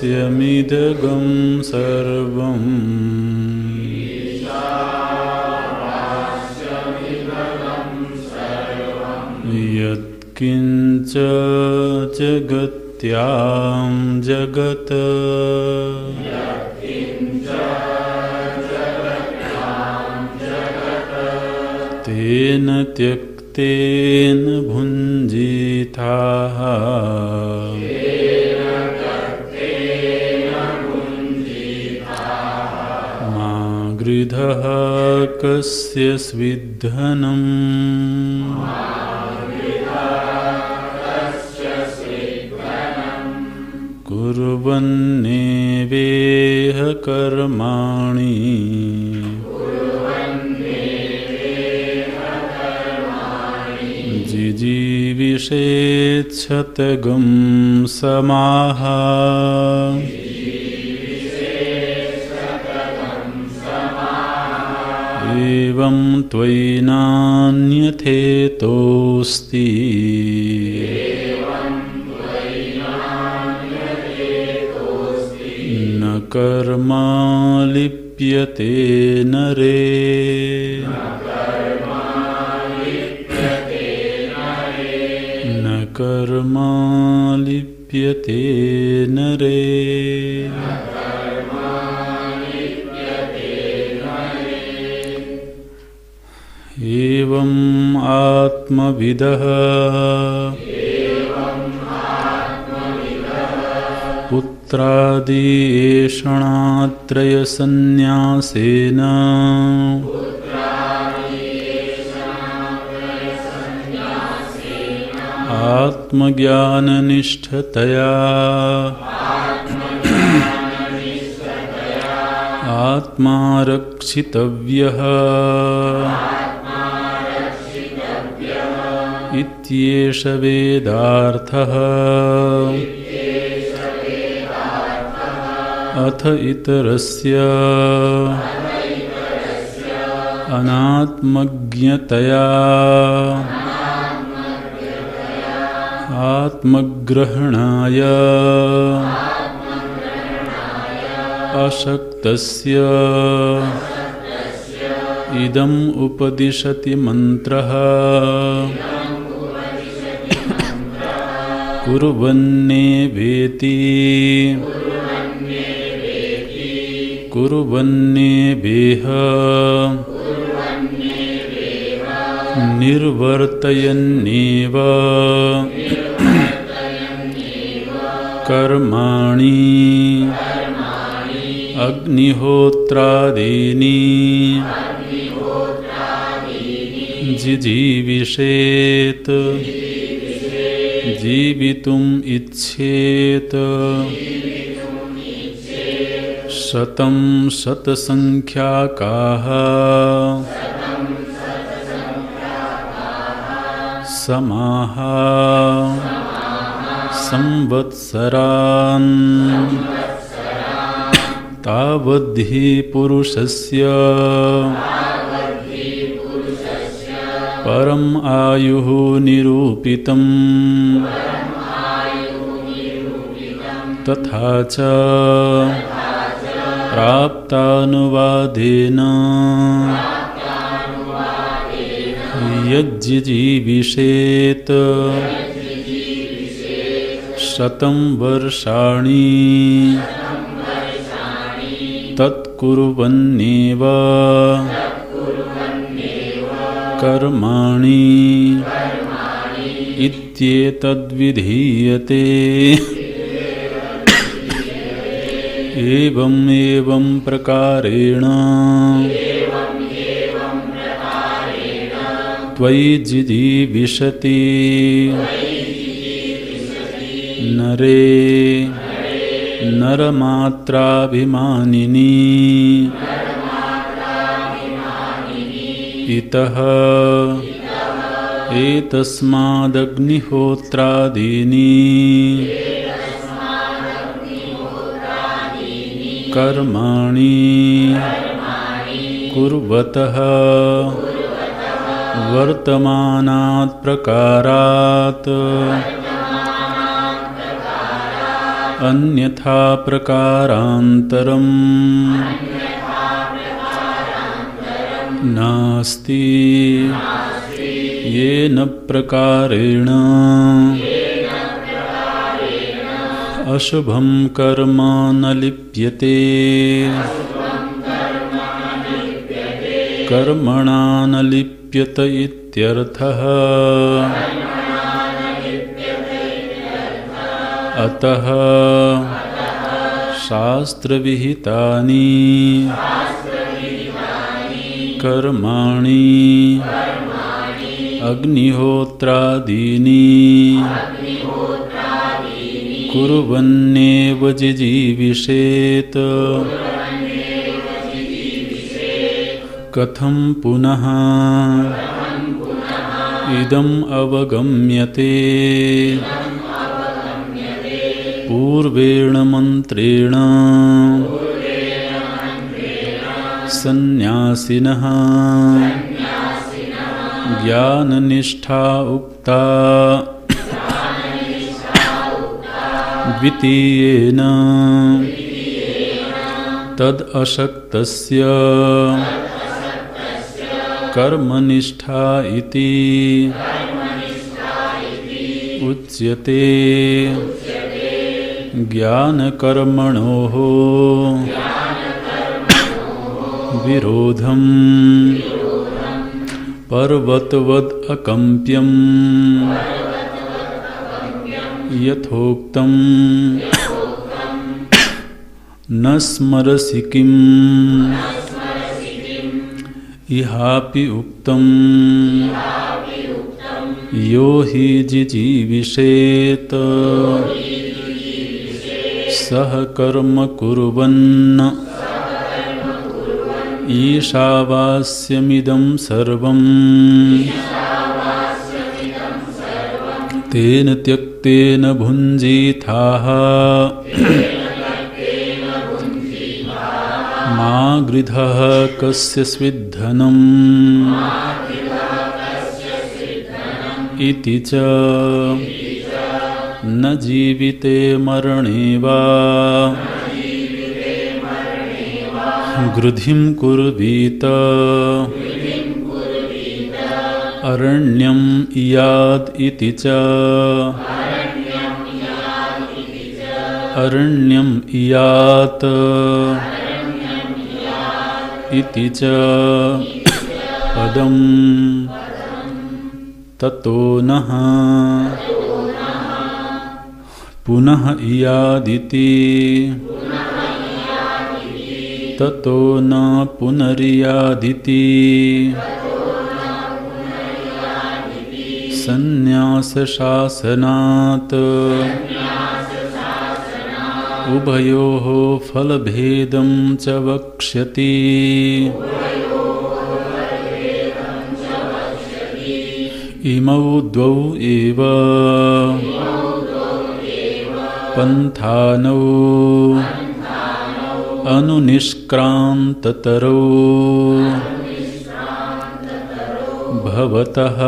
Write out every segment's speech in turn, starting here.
ईशावास्यमिदगं सर्वम् यत्किञ्च जगत्यां जगत् तेन त्यक्तेन भुञ्जीथाः वृधः कस्य स्विद्धनम् कुर्वन्नेवेह कर्माणि जिजीविषेच्छतगं समाः एवं त्वयि नान्यथेतोऽस्ति न कर्मा लिप्यते नरे न कर्मा लिप्यते नरे एवं आत्मविदः पुत्रादिषणात्रयसन्न्यासेन आत्मज्ञाननिष्ठतया आत्मारक्षितव्यः इत्येष वेदार्थः अथ इतरस्य अनात्मज्ञतया आत्मग्रहणाय अशक्तस्य इदम् उपदिशति मंत्रः कुर्वन्नेवेति कुर्वन्नेवेह निर्वर्तयन्नेव कर्माणि अग्निहोत्रादीनि जिजीविषेत् जीवितुम् इच्छेत शतं शतसंख्याकाः समाः संवत्सरान् तावद्धि पुरुषस्य परम् आयुः निरूपितम् तथा च प्राप्तानुवादेन यज्जिजीविषेत् शतं वर्षाणि तत्कुर्वन्नेव कर्माणि इत्येतद्विधीयते एवं प्रकारेण त्वयि जिजीविषति नरे नरमात्राभिमानिनी इतः एतस्मादग्निहोत्रादीनि कर्माणि कुर्वतः वर्तमानात् प्रकारात् अन्यथा प्रकारान्तरम् नास्ति येन प्रकारेण अशुभं कर्म न लिप्यते कर्मणा न लिप्यत इत्यर्थः अतः शास्त्रविहितानि कर्माणि अग्निहोत्रादीनि कुर्वन्नेव जिजीविषेत् कथं पुनः इदम् अवगम्यते पूर्वेण मन्त्रेण सन्न्यासिनः ज्ञाननिष्ठा उक्ता द्वितीयेन तद् अशक्तस्य कर्मनिष्ठा इति उच्यते। ज्ञानकर्मणोः विरोधं पर्वतवद् अकम्प्यं यथोक्तं न स्मरसि किम् इहापि उक्तं यो हि जिजीविषेत् सः कर्म कुर्वन् ईशावास्यमिदं सर्वं तेन त्यक्तेन भुञ्जीथाः मा गृधः कस्य स्विद्धनम् इति च न जीविते मरणे वा गृधिं कुर्वीत अरण्यम् इयाद् इति च अरण्यम् इयात् इति च पदम् ततो नः पुनः इयादिति ततो न पुनरियादिति सन्न्यासशासनात् उभयोः फलभेदं च वक्ष्यति। इमौ द्वौ एव पन्थानौ अनुनिष्क्रान्ततरौ भवतः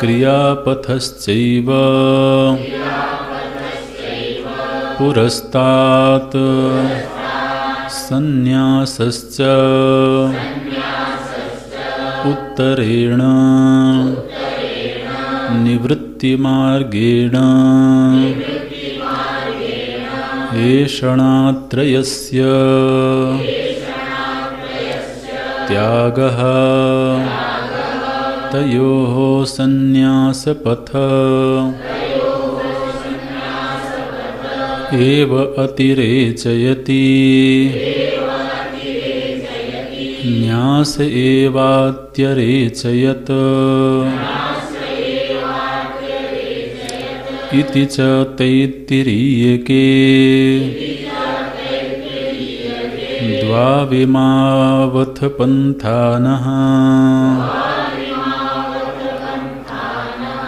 क्रियापथश्चैव पुरस्तात् सन्न्यासश्च उत्तरेण निवृत्तिमार्गेण ऐषणात्रयस्य त्यागः तयोः सन्न्यासपथ एव अतिरेचयति। न्यास एवात्यरेचयत् इति च तैत्तिरीयके द्वाविमावथ पन्थानः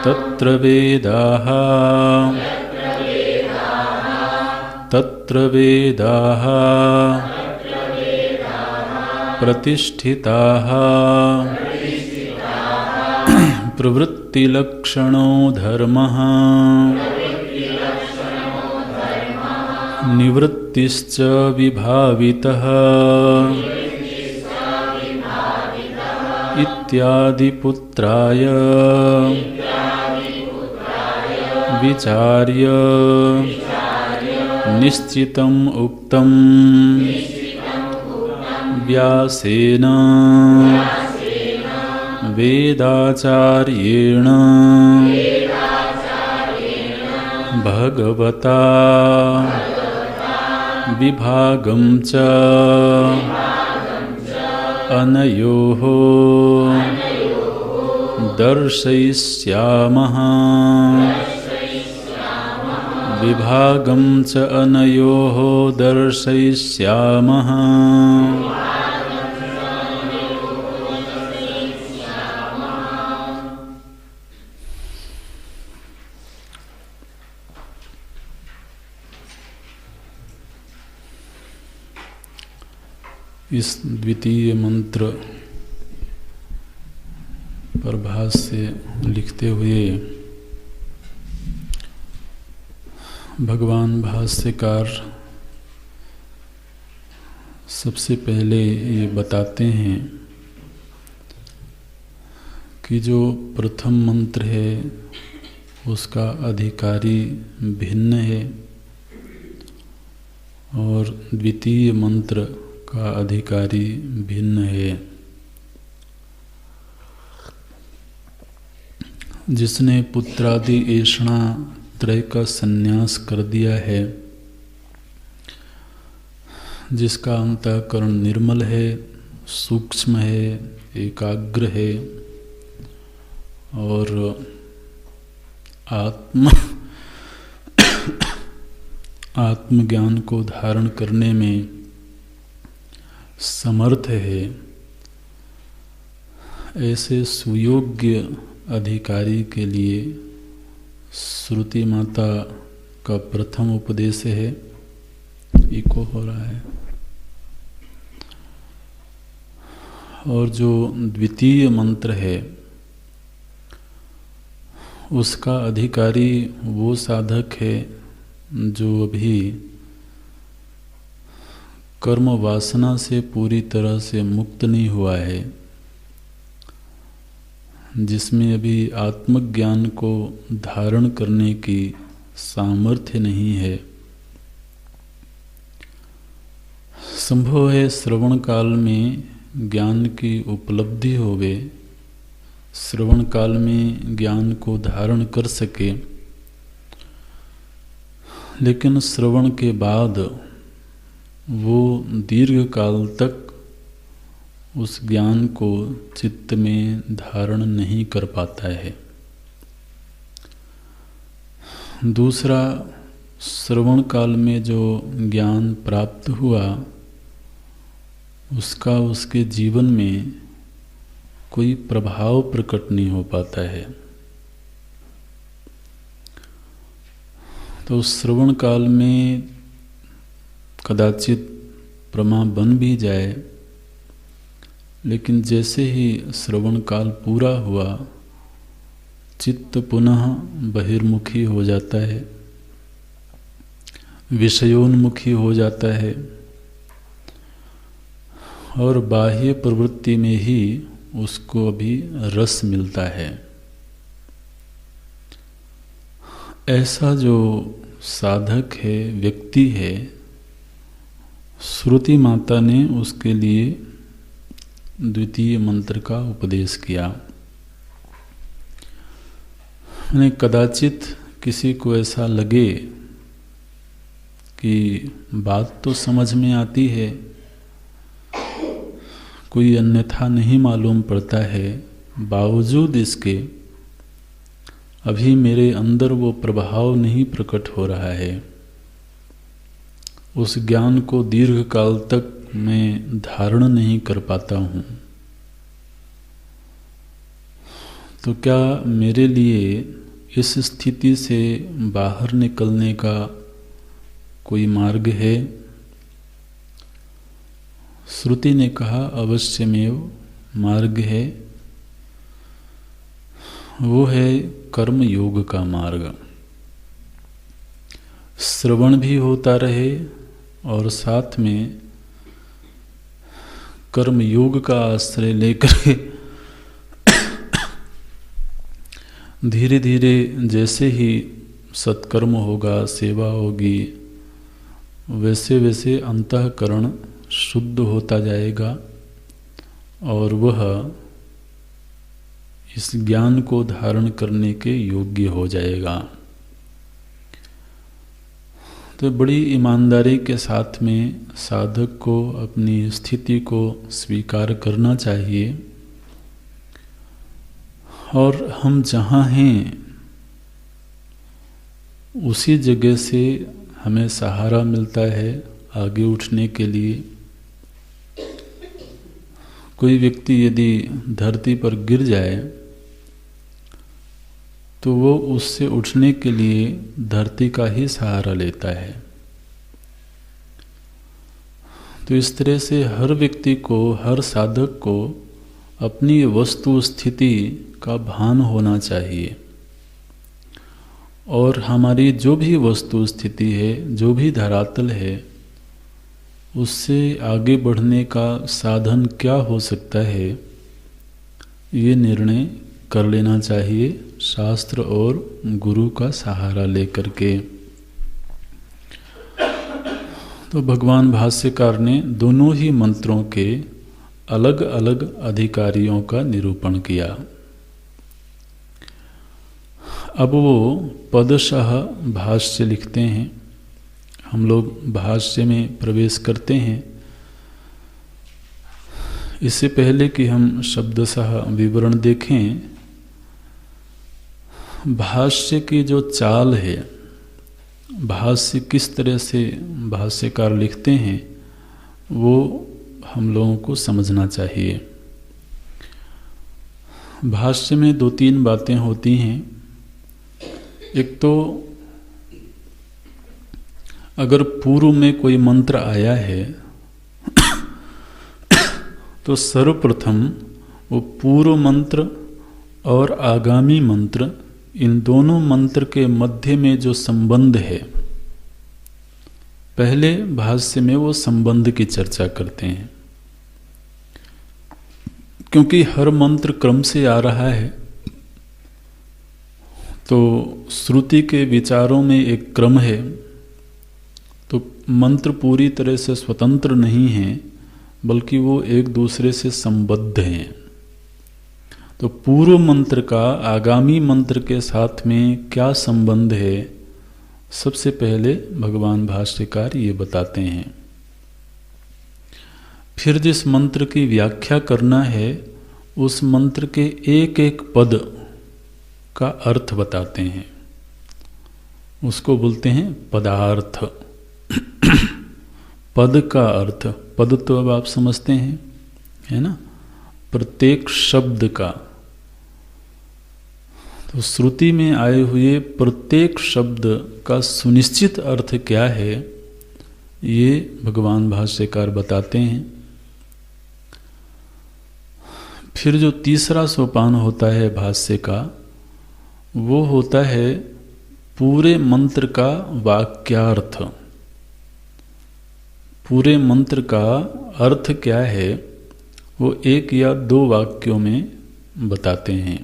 तत्र वेदाः प्रतिष्ठिताः प्रवृत्तिलक्षणो धर्मः निवृत्तिश्च विभावितः इत्यादि पुत्राय विचार्य निश्चितम् उक्तम् व्यासेन वेदाचार्येण भगवता विभागं च अनयोः दर्शयिष्यामः विभागं च अनयोः दर्शयिष्यामः इस द्वितीय मंत्र पर भाष्य लिखते हुए भगवान भाष्यकार सबसे पहले ये बताते हैं कि जो प्रथम मंत्र है उसका अधिकारी भिन्न है और द्वितीय मंत्र का अधिकारी भिन्न है। जिसने पुत्रादि ऐषणा त्रय का संन्यास कर दिया है, जिसका अंतःकरण निर्मल है, सूक्ष्म है, एकाग्र है और आत्मज्ञान को धारण करने में समर्थ है, ऐसे सुयोग्य अधिकारी के लिए श्रुति माता का प्रथम उपदेश है। इको हो रहा है। और जो द्वितीय मंत्र है उसका अधिकारी वो साधक है जो अभी कर्म वासना से पूरी तरह से मुक्त नहीं हुआ है, जिसमें अभी आत्मज्ञान को धारण करने की सामर्थ्य नहीं है। संभव है श्रवण काल में ज्ञान की उपलब्धि होवे, श्रवण काल में ज्ञान को धारण कर सके, लेकिन श्रवण के बाद वो दीर्घ काल तक उस ज्ञान को चित्त में धारण नहीं कर पाता है। दूसरा, श्रवण काल में जो ज्ञान प्राप्त हुआ उसका उसके जीवन में कोई प्रभाव प्रकट नहीं हो पाता है। तो श्रवण काल में कदाचित प्रमा बन भी जाए, लेकिन जैसे ही श्रवण काल पूरा हुआ चित्त पुनः बहिर्मुखी हो जाता है, विषयोन्मुखी हो जाता है और बाह्य प्रवृत्ति में ही उसको अभी रस मिलता है। ऐसा जो साधक है, व्यक्ति है, श्रुति माता ने उसके लिए द्वितीय मंत्र का उपदेश किया। मैंने कदाचित किसी को ऐसा लगे कि बात तो समझ में आती है, कोई अन्यथा नहीं मालूम पड़ता है, बावजूद इसके अभी मेरे अंदर वो प्रभाव नहीं प्रकट हो रहा है, उस ज्ञान को दीर्घ काल तक मैं धारण नहीं कर पाता हूँ। तो क्या मेरे लिए इस स्थिति से बाहर निकलने का कोई मार्ग है? श्रुति ने कहा अवश्यमेव मार्ग है, वो है कर्म योग का मार्ग। श्रवण भी होता रहे और साथ में कर्म योग का आश्रय लेकर धीरे धीरे जैसे ही सत्कर्म होगा, सेवा होगी, वैसे वैसे अंतःकरण शुद्ध होता जाएगा और वह इस ज्ञान को धारण करने के योग्य हो जाएगा। तो बड़ी ईमानदारी के साथ में साधक को अपनी स्थिति को स्वीकार करना चाहिए और हम जहाँ हैं उसी जगह से हमें सहारा मिलता है आगे उठने के लिए। कोई व्यक्ति यदि धरती पर गिर जाए तो वो उससे उठने के लिए धरती का ही सहारा लेता है। तो इस तरह से हर व्यक्ति को, हर साधक को अपनी वस्तु स्थिति का भान होना चाहिए और हमारी जो भी वस्तु स्थिति है, जो भी धरातल है, उससे आगे बढ़ने का साधन क्या हो सकता है, ये निर्णय कर लेना चाहिए शास्त्र और गुरु का सहारा लेकर के। तो भगवान भाष्यकार ने दोनों ही मंत्रों के अलग अलग अधिकारियों का निरूपण किया। अब वो पदशः भाष्य लिखते हैं। हम लोग भाष्य में प्रवेश करते हैं। इससे पहले कि हम शब्दशः विवरण देखें, भाष्य की जो चाल है, भाष्य किस तरह से भाष्यकार लिखते हैं, वो हम लोगों को समझना चाहिए। भाष्य में दो तीन बातें होती हैं। एक तो अगर पूर्व में कोई मंत्र आया है तो सर्वप्रथम वो पूर्व मंत्र और आगामी मंत्र, इन दोनों मंत्र के मध्य में जो संबंध है, पहले भाष्य में वो संबंध की चर्चा करते हैं। क्योंकि हर मंत्र क्रम से आ रहा है, तो श्रुति के विचारों में एक क्रम है, तो मंत्र पूरी तरह से स्वतंत्र नहीं है, बल्कि वो एक दूसरे से संबद्ध हैं। तो पूर्व मंत्र का आगामी मंत्र के साथ में क्या संबंध है, सबसे पहले भगवान भाष्यकार ये बताते हैं। फिर जिस मंत्र की व्याख्या करना है, उस मंत्र के एक एक पद का अर्थ बताते हैं। उसको बोलते हैं पदार्थ। पद का अर्थ, पद तो अब आप समझते हैं, है ना, प्रत्येक शब्द का। तो श्रुति में आए हुए प्रत्येक शब्द का सुनिश्चित अर्थ क्या है, ये भगवान भाष्यकार बताते हैं। फिर जो तीसरा सोपान होता है भाष्य का, वो होता है पूरे मंत्र का वाक्यार्थ। पूरे मंत्र का अर्थ क्या है, वो एक या दो वाक्यों में बताते हैं।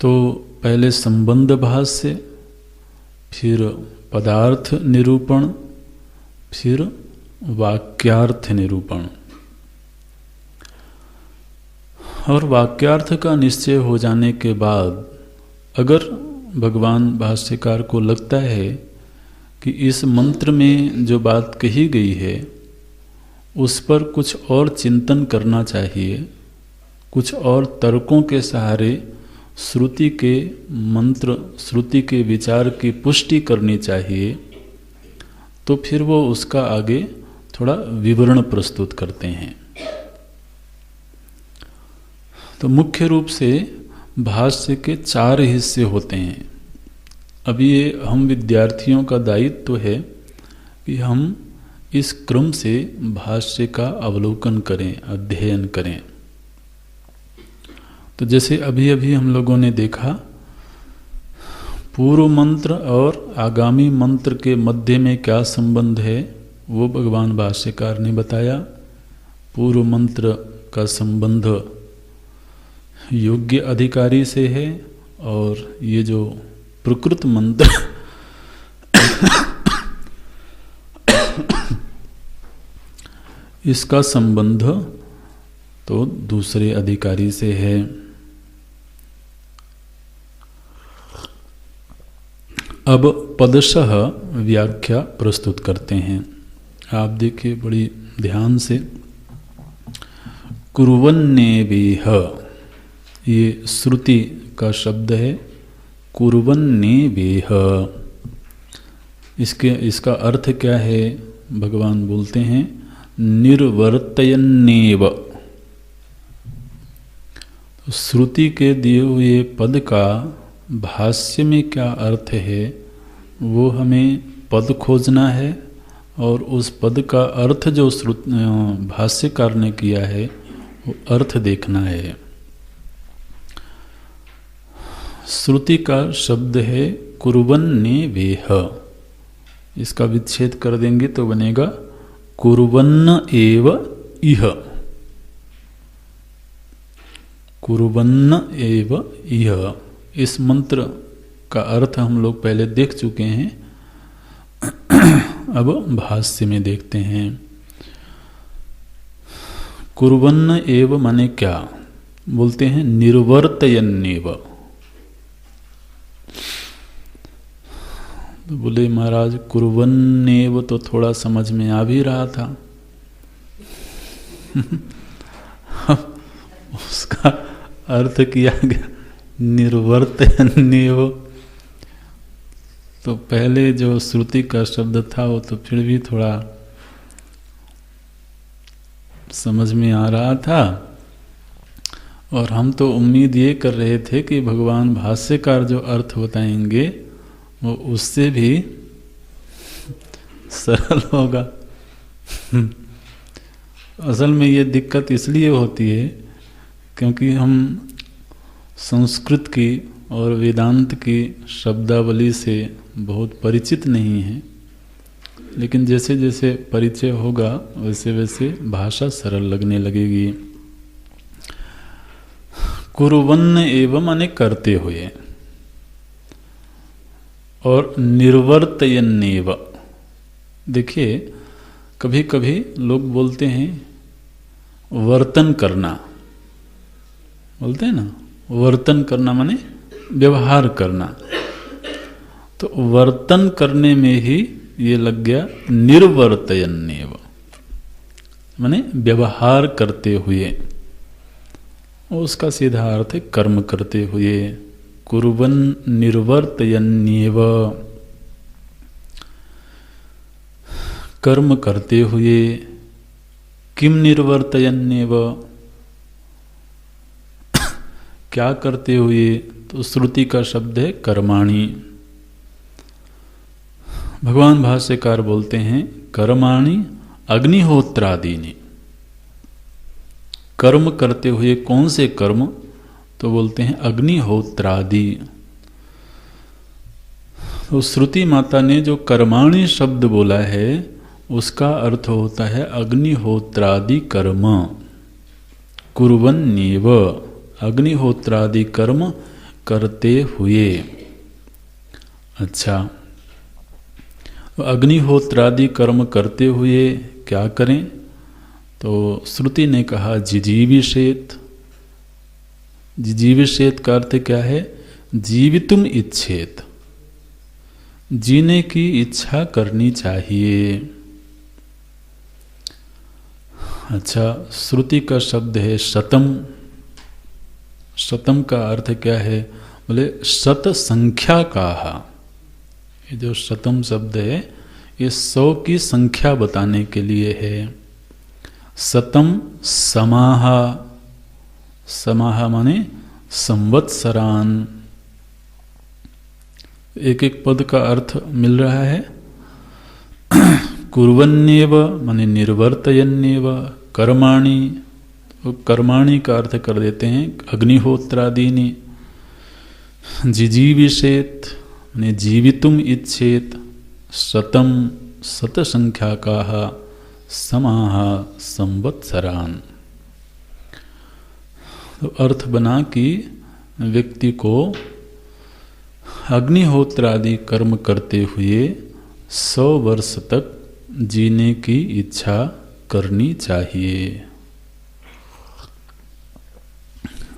तो पहले संबंध भाष्य, फिर पदार्थ निरूपण, फिर वाक्यार्थ निरूपण। और वाक्यार्थ का निश्चय हो जाने के बाद अगर भगवान भाष्यकार को लगता है कि इस मंत्र में जो बात कही गई है उस पर कुछ और चिंतन करना चाहिए, कुछ और तर्कों के सहारे श्रुति के मंत्र, श्रुति के विचार की पुष्टि करनी चाहिए, तो फिर वो उसका आगे थोड़ा विवरण प्रस्तुत करते हैं। तो मुख्य रूप से भाष्य के 4 हिस्से होते हैं। अब ये हम विद्यार्थियों का दायित्व है कि हम इस क्रम से भाष्य का अवलोकन करें, अध्ययन करें। तो जैसे अभी अभी हम लोगों ने देखा, पूर्व मंत्र और आगामी मंत्र के मध्य में क्या संबंध है, वो भगवान भाष्यकार ने बताया। पूर्व मंत्र का संबंध योग्य अधिकारी से है, और ये जो प्रकृत मंत्र इसका संबंध तो दूसरे अधिकारी से है। अब पदशः व्याख्या प्रस्तुत करते हैं। आप देखिए बड़ी ध्यान से। कुर्वन्नेवेह, ये श्रुति का शब्द है। कुर्वन्नेवेह, इसका अर्थ क्या है? भगवान बोलते हैं निर्वर्तयन्नेव। तो श्रुति के दिए हुए पद का भाष्य में क्या अर्थ है, वो हमें पद खोजना है, और उस पद का अर्थ जो भाष्यकार ने किया है वो अर्थ देखना है। श्रुति का शब्द है कुर्वन्नेवेह, इसका विच्छेद कर देंगे तो बनेगा कुर्वन्न एव इह। कुर्वन्न एव इह, इस मंत्र का अर्थ हम लोग पहले देख चुके हैं, अब भाष्य में देखते हैं। कुर्वन्न एव माने क्या? बोलते हैं निर्वर्तयन्नेव। तो बोले महाराज कुर्वन्नेव तो थोड़ा समझ में आ भी रहा था। उसका अर्थ किया गया निर्वर्तयन्नेव। तो पहले जो श्रुति का शब्द था वो तो फिर भी थोड़ा समझ में आ रहा था, और हम तो उम्मीद ये कर रहे थे कि भगवान भाष्यकार जो अर्थ बताएंगे वो उससे भी सरल होगा। असल में ये दिक्कत इसलिए होती है क्योंकि हम संस्कृत की और वेदांत की शब्दावली से बहुत परिचित नहीं हैं, लेकिन जैसे जैसे परिचय होगा वैसे वैसे भाषा सरल लगने लगेगी। कुर्वन्न एव माने करते हुए, और निर्वर्तयन्नेव। देखिए कभी कभी लोग बोलते हैं वर्तन करना, बोलते हैं ना, वर्तन करना माने व्यवहार करना। तो वर्तन करने में ही ये लग गया निर्वर्तयन्नेव, माने व्यवहार करते हुए। उसका सीधा अर्थ है कर्म करते हुए। कुर्वन् निर्वर्तयन्नेव, कर्म करते हुए। किम निर्वर्तयन्नेव, क्या करते हुए? तो श्रुति का शब्द है कर्माणि। भगवान भाष्यकार बोलते हैं कर्माणि अग्निहोत्रादीनि। कर्म करते हुए कौन से कर्म? तो बोलते हैं अग्निहोत्रादि। तो श्रुति माता ने जो कर्माणि शब्द बोला है उसका अर्थ होता है अग्निहोत्रादि कर्म। कुर्वन्नेव, अग्निहोत्रादि कर्म करते हुए। अच्छा, तो अग्निहोत्रादि कर्म करते हुए क्या करें? तो श्रुति ने कहा जिजीविषेत। जिजीविषेत का अर्थ क्या है? जीवितुम इच्छेत, जीने की इच्छा करनी चाहिए। अच्छा, श्रुति का शब्द है शतम। शतम का अर्थ क्या है? बोले शत संख्या का। ये जो शतम शब्द है ये 100 की संख्या बताने के लिए है। शतम समाह, समाह माने संवत्सरान। एक एक पद का अर्थ मिल रहा है। कुर्वन्नेव माने निर्वर्तयन्नेव, कर्माणि, कर्माणि का अर्थ कर देते हैं अग्निहोत्रादीनि। जिजीविषेत माने जीवितुम इच्छेत। शतम शत संख्या का, समाह संवत्सरान। तो अर्थ बना कि व्यक्ति को अग्निहोत्रादि कर्म करते हुए 100 वर्ष तक जीने की इच्छा करनी चाहिए।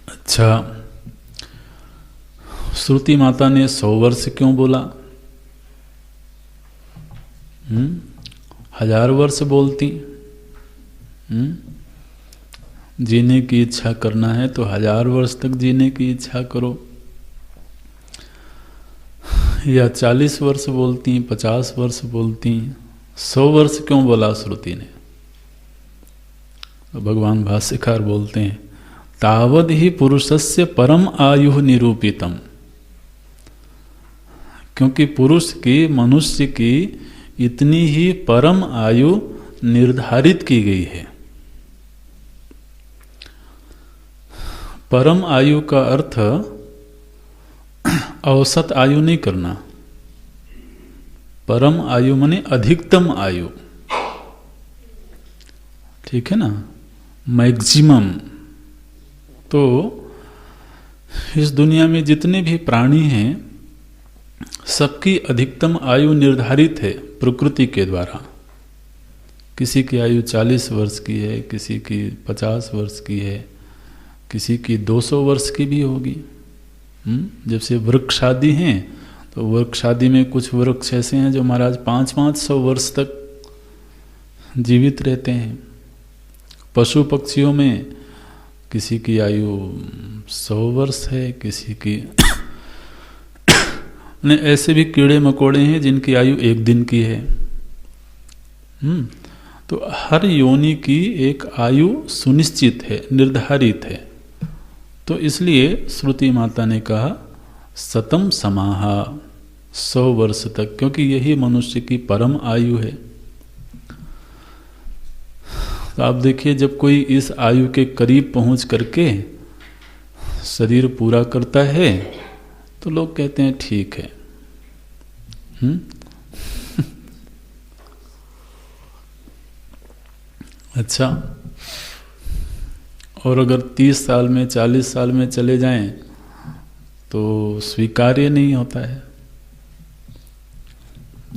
अच्छा, श्रुति माता ने 100 वर्ष क्यों बोला? 1000 वर्ष बोलती। जीने की इच्छा करना है तो 1000 वर्ष तक जीने की इच्छा करो, या 40 वर्ष बोलती, 50 वर्ष बोलती, 100 वर्ष क्यों बोला श्रुति ने? तो भगवान भाष्यकार बोलते हैं, तावद ही पुरुषस्य परम आयु निरूपितम, क्योंकि पुरुष की, मनुष्य की इतनी ही परम आयु निर्धारित की गई है। परम आयु का अर्थ औसत आयु नहीं करना। परम आयु माने अधिकतम आयु, ठीक है ना, मैक्सिमम। तो इस दुनिया में जितने भी प्राणी हैं सबकी अधिकतम आयु निर्धारित है प्रकृति के द्वारा। किसी की आयु 40 वर्ष की है, किसी की 50 वर्ष की है, किसी की 200 वर्ष की भी होगी। जैसे वृक्षादि हैं तो वृक्षादि में कुछ वृक्ष ऐसे हैं जो महाराज 500-500 वर्ष तक जीवित रहते हैं। पशु पक्षियों में किसी की आयु 100 वर्ष है, किसी की ऐसे भी कीड़े मकोड़े हैं जिनकी आयु 1 दिन की है। तो हर योनि की एक आयु सुनिश्चित है, निर्धारित है। तो इसलिए श्रुति माता ने कहा सतम समाहा, 100 वर्ष तक, क्योंकि यही मनुष्य की परम आयु है। तो आप देखिए, जब कोई इस आयु के करीब पहुंच करके शरीर पूरा करता है तो लोग कहते हैं ठीक है। अच्छा, और अगर 30 साल में, 40 साल में चले जाएं तो स्वीकार्य नहीं होता है।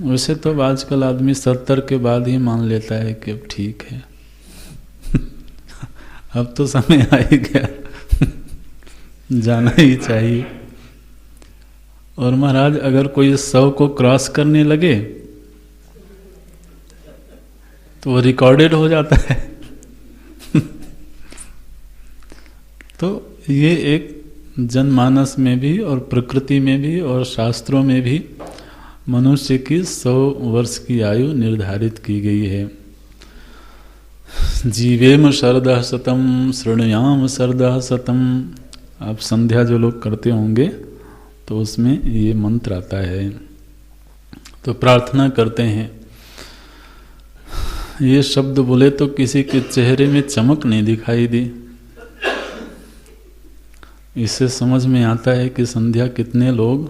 वैसे तो आजकल आदमी 70 के बाद ही मान लेता है कि अब ठीक है अब तो समय आ ही गया जाना ही चाहिए। और महाराज अगर कोई 100 को क्रॉस करने लगे तो वो रिकॉर्डेड हो जाता है तो ये एक जनमानस में भी और प्रकृति में भी और शास्त्रों में भी मनुष्य की 100 वर्ष की आयु निर्धारित की गई है। जीवेम शरदः शतम शृणुयाम शरदः शतम। आप संध्या जो लोग करते होंगे तो उसमें ये मंत्र आता है। तो प्रार्थना करते हैं, ये शब्द बोले तो किसी के चेहरे में चमक नहीं दिखाई दी। इससे समझ में आता है कि संध्या कितने लोग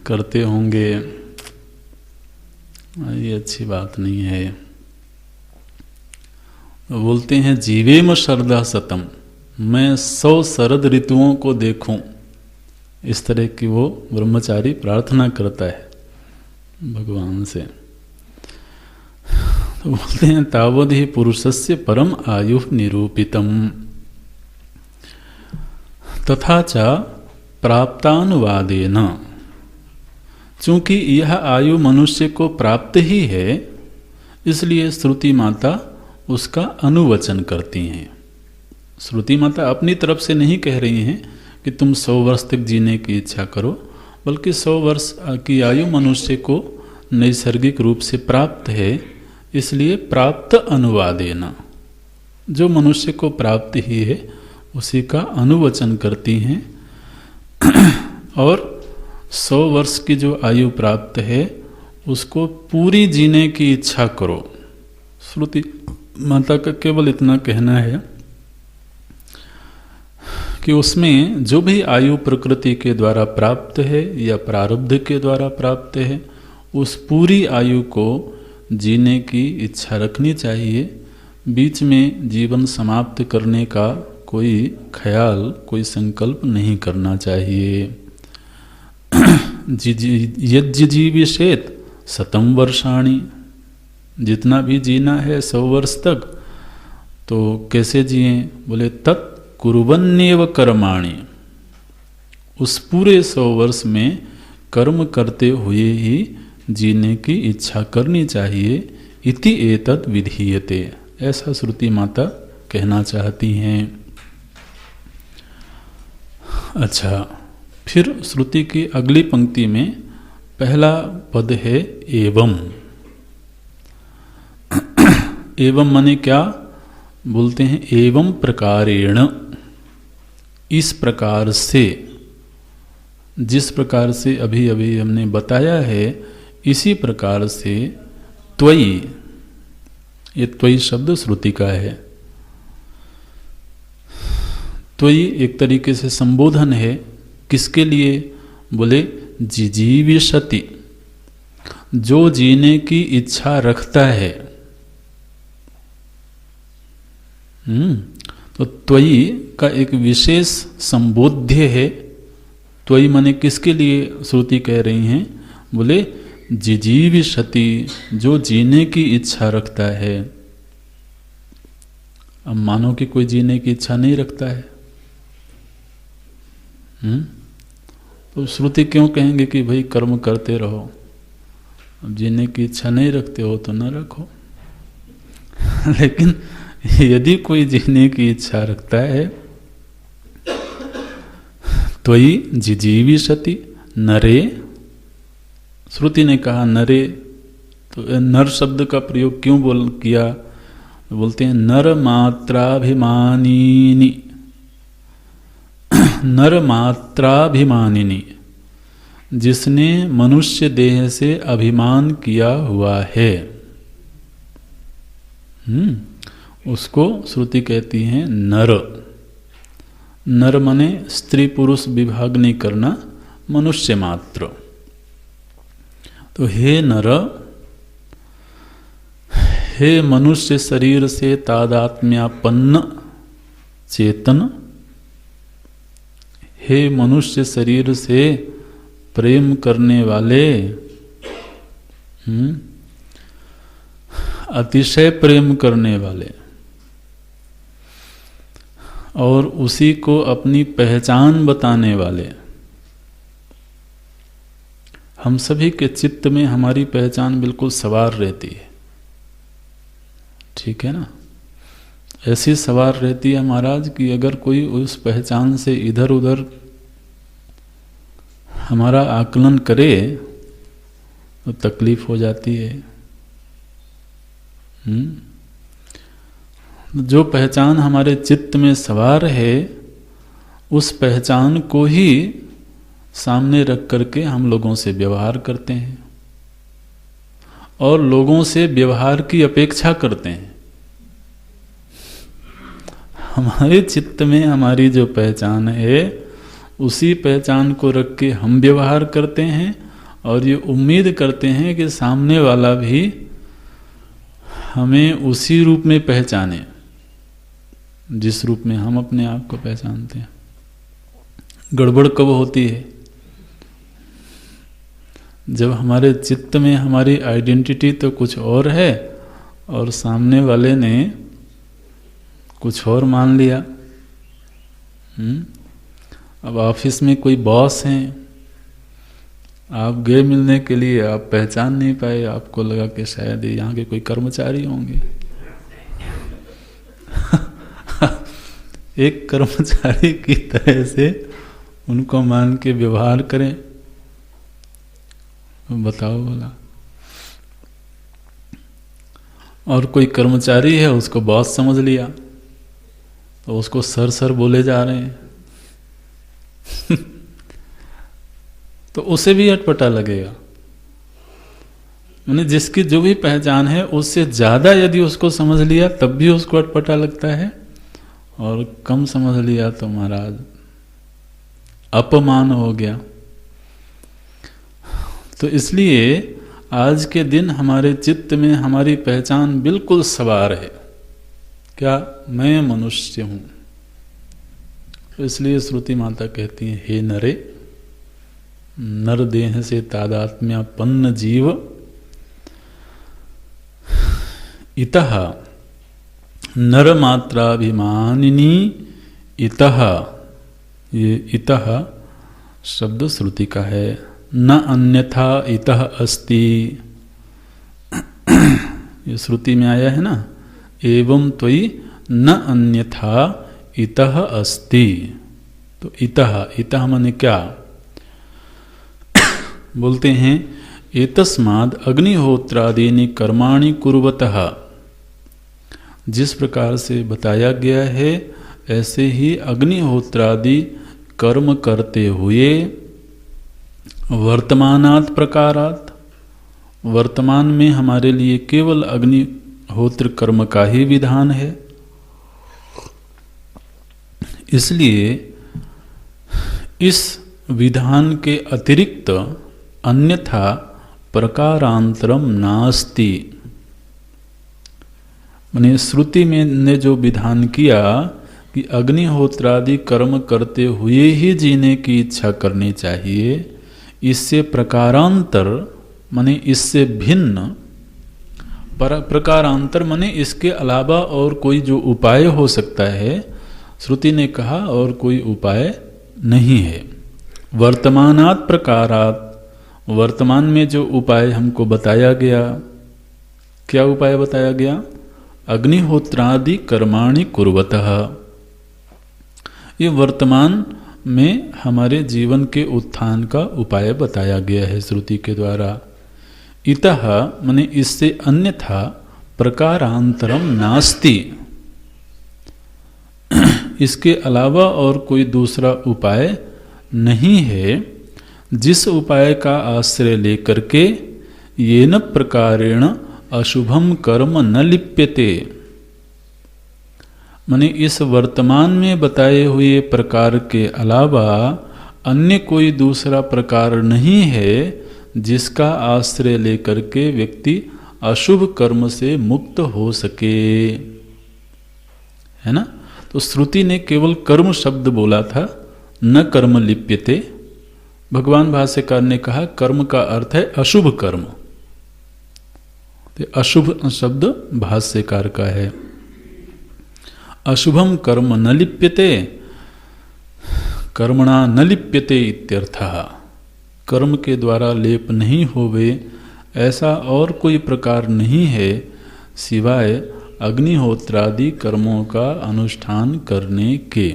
करते होंगे। ये अच्छी बात नहीं है। बोलते हैं जीवेम शरदा सतम, मैं 100 शरद ऋतुओं को देखूं। इस तरह की वो ब्रह्मचारी प्रार्थना करता है भगवान से। तो बोलते हैं तावद ही पुरुषस्य परम आयु निरूपितम तथा च प्राप्तानुवादेन। चूंकि यह आयु मनुष्य को प्राप्त ही है, इसलिए श्रुति माता उसका अनुवचन करती हैं। श्रुति माता अपनी तरफ से नहीं कह रही हैं कि तुम 100 वर्ष तक जीने की इच्छा करो, बल्कि 100 वर्ष की आयु मनुष्य को नैसर्गिक रूप से प्राप्त है, इसलिए प्राप्त अनुवादेन, जो मनुष्य को प्राप्त ही है उसी का अनुवचन करती हैं। और 100 वर्ष की जो आयु प्राप्त है उसको पूरी जीने की इच्छा करो। श्रुति माता का केवल इतना कहना है कि उसमें जो भी आयु प्रकृति के द्वारा प्राप्त है या प्रारब्ध के द्वारा प्राप्त है, उस पूरी आयु को जीने की इच्छा रखनी चाहिए। बीच में जीवन समाप्त करने का कोई ख्याल, कोई संकल्प नहीं करना चाहिए। यज्जीविषेत शतम वर्षाणि, जितना भी जीना है 100 वर्ष तक, तो कैसे जिए? बोले तत् कुर्वन्नेव कर्माणि, उस पूरे 100 वर्ष में कर्म करते हुए ही जीने की इच्छा करनी चाहिए। इति एतद विधीयते, ऐसा श्रुति माता कहना चाहती हैं। अच्छा, फिर श्रुति की अगली पंक्ति में पहला पद है एवं। एवं माने क्या बोलते हैं? एवं प्रकारेण, इस प्रकार से, जिस प्रकार से अभी अभी हमने बताया है, इसी प्रकार से त्वयि, ये त्वयि शब्द श्रुति का है। त्वयि एक तरीके से संबोधन है, किसके लिए? बोले जिजीविषति, जो जीने की इच्छा रखता है। तो त्वयि का एक विशेष संबोध्य है। त्वयि माने किसके लिए श्रुति कह रही हैं? बोले जिजीविषति, जो जीने की इच्छा रखता है। अब मानो कि कोई जीने की इच्छा नहीं रखता है, तो श्रुति क्यों कहेंगे कि भाई कर्म करते रहो? अब जीने की इच्छा नहीं रखते हो तो न रखो। लेकिन यदि कोई जीने की इच्छा रखता है, त्वयि जिजीविषति नरे, श्रुति ने कहा नरे, तो नर शब्द का प्रयोग क्यों किया? बोलते हैं नर मात्राभिमानिनी, नर मात्राभिमानिनी, जिसने मनुष्य देह से अभिमान किया हुआ है, उसको श्रुति कहती है नर। नर माने स्त्री पुरुष विभाग नहीं करना, मनुष्य मात्र। तो हे नर, हे मनुष्य शरीर से तादात्म्यापन्न चेतन, हे मनुष्य शरीर से प्रेम करने वाले, अतिशय प्रेम करने वाले, और उसी को अपनी पहचान बताने वाले। हम सभी के चित्त में हमारी पहचान बिल्कुल सवार रहती है, ठीक है ना? ऐसी सवार रहती है महाराज कि अगर कोई उस पहचान से इधर उधर हमारा आकलन करे तो तकलीफ हो जाती है। जो पहचान हमारे चित्त में सवार है, उस पहचान को ही सामने रख करके हम लोगों से व्यवहार करते हैं और लोगों से व्यवहार की अपेक्षा करते हैं। हमारे चित्त में हमारी जो पहचान है, उसी पहचान को रख के हम व्यवहार करते हैं और ये उम्मीद करते हैं कि सामने वाला भी हमें उसी रूप में पहचाने जिस रूप में हम अपने आप को पहचानते हैं। गड़बड़ कब होती है? जब हमारे चित्त में हमारी आइडेंटिटी तो कुछ और है और सामने वाले ने कुछ और मान लिया। अब ऑफिस में कोई बॉस हैं, आप गए मिलने के लिए, आप पहचान नहीं पाए, आपको लगा कि शायद यहाँ के कोई कर्मचारी होंगे। एक कर्मचारी की तरह से उनको मान के व्यवहार करें, बताओ बोला। और कोई कर्मचारी है, उसको बॉस समझ लिया तो उसको सर सर बोले जा रहे हैं। तो उसे भी अटपटा लगेगा। मैंने जिसकी जो भी पहचान है उससे ज्यादा यदि उसको समझ लिया तब भी उसको अटपटा लगता है, और कम समझ लिया तो महाराज अपमान हो गया। तो इसलिए आज के दिन हमारे चित्त में हमारी पहचान बिल्कुल सवार है, क्या मैं मनुष्य हूं। तो इसलिए श्रुति माता कहती है, हे नरे, नर देह से तादात्म्यापन्न जीव, इतः नर मात्राभिमानिनी, इतः, ये इतः शब्द श्रुति का है। न अन्यथा इतः अस्ति। ये श्रुति में आया है ना, एवं त्वयि न अन्यथा इतः अस्ति। तो इतः माने क्या? बोलते हैं एतस्माद् अग्निहोत्रादीनि कर्माणि कुर्वतः। जिस प्रकार से बताया गया है ऐसे ही अग्निहोत्रादि कर्म करते हुए वर्तमानात् प्रकारात्, वर्तमान में हमारे लिए केवल अग्निहोत्र कर्म का ही विधान है। इसलिए इस विधान के अतिरिक्त अन्यथा प्रकारांतरम नास्ति। माने श्रुति में ने जो विधान किया कि अग्निहोत्रादि कर्म करते हुए ही जीने की इच्छा करनी चाहिए, इससे प्रकारांतर माने इससे भिन्न, प्रकारांतर माने इसके अलावा और कोई जो उपाय हो सकता है, श्रुति ने कहा और कोई उपाय नहीं है। वर्तमानात् प्रकारात्, वर्तमान में जो उपाय हमको बताया गया, क्या उपाय बताया गया? अग्निहोत्रादि कर्माणि कुर्वतः। ये वर्तमान में हमारे जीवन के उत्थान का उपाय बताया गया है श्रुति के द्वारा। इतः माने इससे अन्यथा प्रकारांतरम नास्ति, इसके अलावा और कोई दूसरा उपाय नहीं है, जिस उपाय का आश्रय लेकर के येन प्रकारेण अशुभम कर्म न लिप्यते। माने इस वर्तमान में बताए हुए प्रकार के अलावा अन्य कोई दूसरा प्रकार नहीं है जिसका आश्रय लेकर के व्यक्ति अशुभ कर्म से मुक्त हो सके, है ना। तो श्रुति ने केवल कर्म शब्द बोला था, न कर्म लिप्यते। भगवान भाष्यकार ने कहा कर्म का अर्थ है अशुभ कर्म। तो अशुभ शब्द भाष्यकार का है। अशुभम कर्म न लिप्यते, कर्मणा न लिप्यते इत्यर्थः। कर्म के द्वारा लेप नहीं होवे ऐसा और कोई प्रकार नहीं है सिवाय अग्निहोत्रादि कर्मों का अनुष्ठान करने के।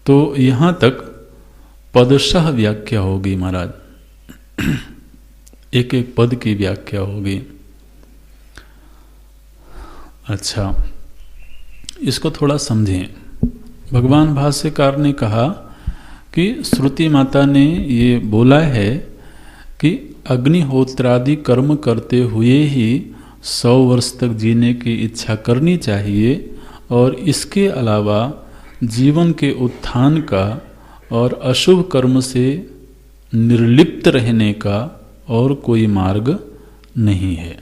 तो यहाँ तक पदशः व्याख्या होगी महाराज, एक एक पद की व्याख्या होगी। अच्छा, इसको थोड़ा समझें। भगवान भाष्यकार ने कहा कि श्रुति माता ने ये बोला है कि अग्निहोत्रादि कर्म करते हुए ही 100 वर्ष तक जीने की इच्छा करनी चाहिए, और इसके अलावा जीवन के उत्थान का और अशुभ कर्म से निर्लिप्त रहने का और कोई मार्ग नहीं है।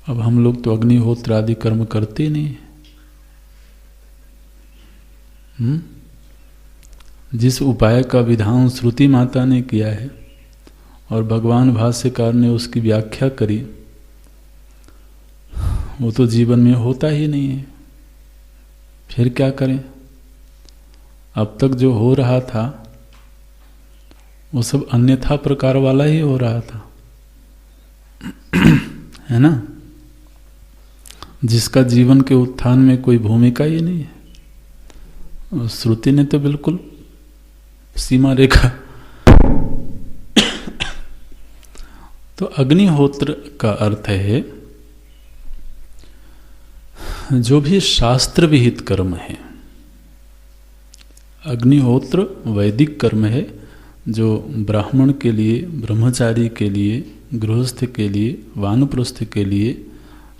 अब हम लोग तो अग्निहोत्र आदि कर्म करते नहीं। जिस उपाय का विधान श्रुति माता ने किया है और भगवान भाष्यकार ने उसकी व्याख्या करी, वो तो जीवन में होता ही नहीं है। फिर क्या करें? अब तक जो हो रहा था वो सब अन्यथा प्रकार वाला ही हो रहा था, है ना, जिसका जीवन के उत्थान में कोई भूमिका ही नहीं है। और श्रुति ने तो बिल्कुल सीमा रेखा। तो अग्निहोत्र का अर्थ है जो भी शास्त्र विहित कर्म है। अग्निहोत्र वैदिक कर्म है जो ब्राह्मण के लिए, ब्रह्मचारी के लिए, गृहस्थ के लिए, वानप्रस्थ के लिए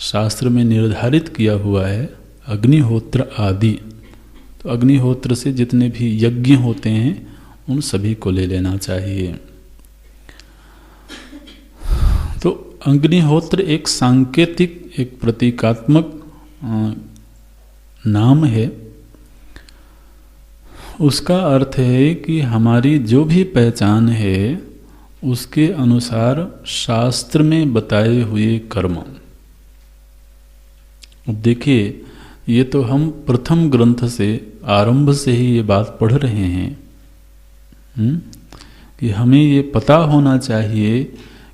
शास्त्र में निर्धारित किया हुआ है अग्निहोत्र आदि। तो अग्निहोत्र से जितने भी यज्ञ होते हैं उन सभी को ले लेना चाहिए। तो अग्निहोत्र एक सांकेतिक, एक प्रतीकात्मक नाम है। उसका अर्थ है कि हमारी जो भी पहचान है उसके अनुसार शास्त्र में बताए हुए कर्म। अब देखिए, ये तो हम प्रथम ग्रंथ से आरंभ से ही ये बात पढ़ रहे हैं कि हमें ये पता होना चाहिए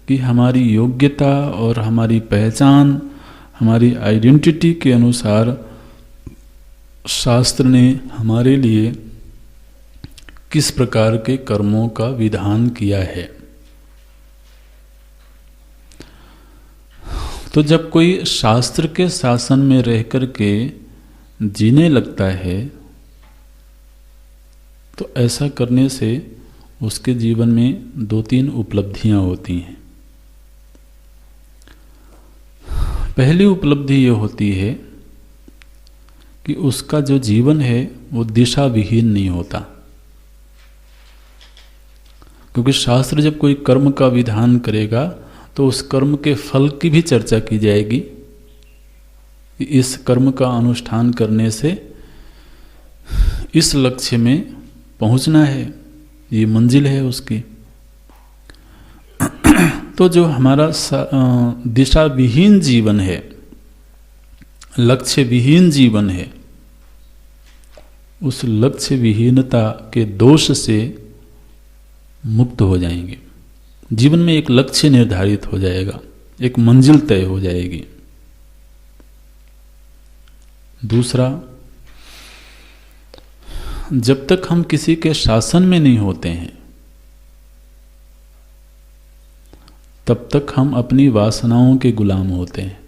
कि हमारी योग्यता और हमारी पहचान, हमारी आइडेंटिटी के अनुसार शास्त्र ने हमारे लिए किस प्रकार के कर्मों का विधान किया है। तो जब कोई शास्त्र के शासन में रह कर के जीने लगता है तो ऐसा करने से उसके जीवन में 2-3 उपलब्धियां होती हैं। पहली उपलब्धि ये होती है कि उसका जो जीवन है वो दिशा विहीन नहीं होता, क्योंकि शास्त्र जब कोई कर्म का विधान करेगा तो उस कर्म के फल की भी चर्चा की जाएगी। इस कर्म का अनुष्ठान करने से इस लक्ष्य में पहुंचना है, ये मंजिल है उसकी। तो जो हमारा दिशा विहीन जीवन है, लक्ष्य विहीन जीवन है, उस लक्ष्य विहीनता के दोष से मुक्त हो जाएंगे। जीवन में एक लक्ष्य निर्धारित हो जाएगा, एक मंजिल तय हो जाएगी। दूसरा, जब तक हम किसी के शासन में नहीं होते हैं तब तक हम अपनी वासनाओं के गुलाम होते हैं।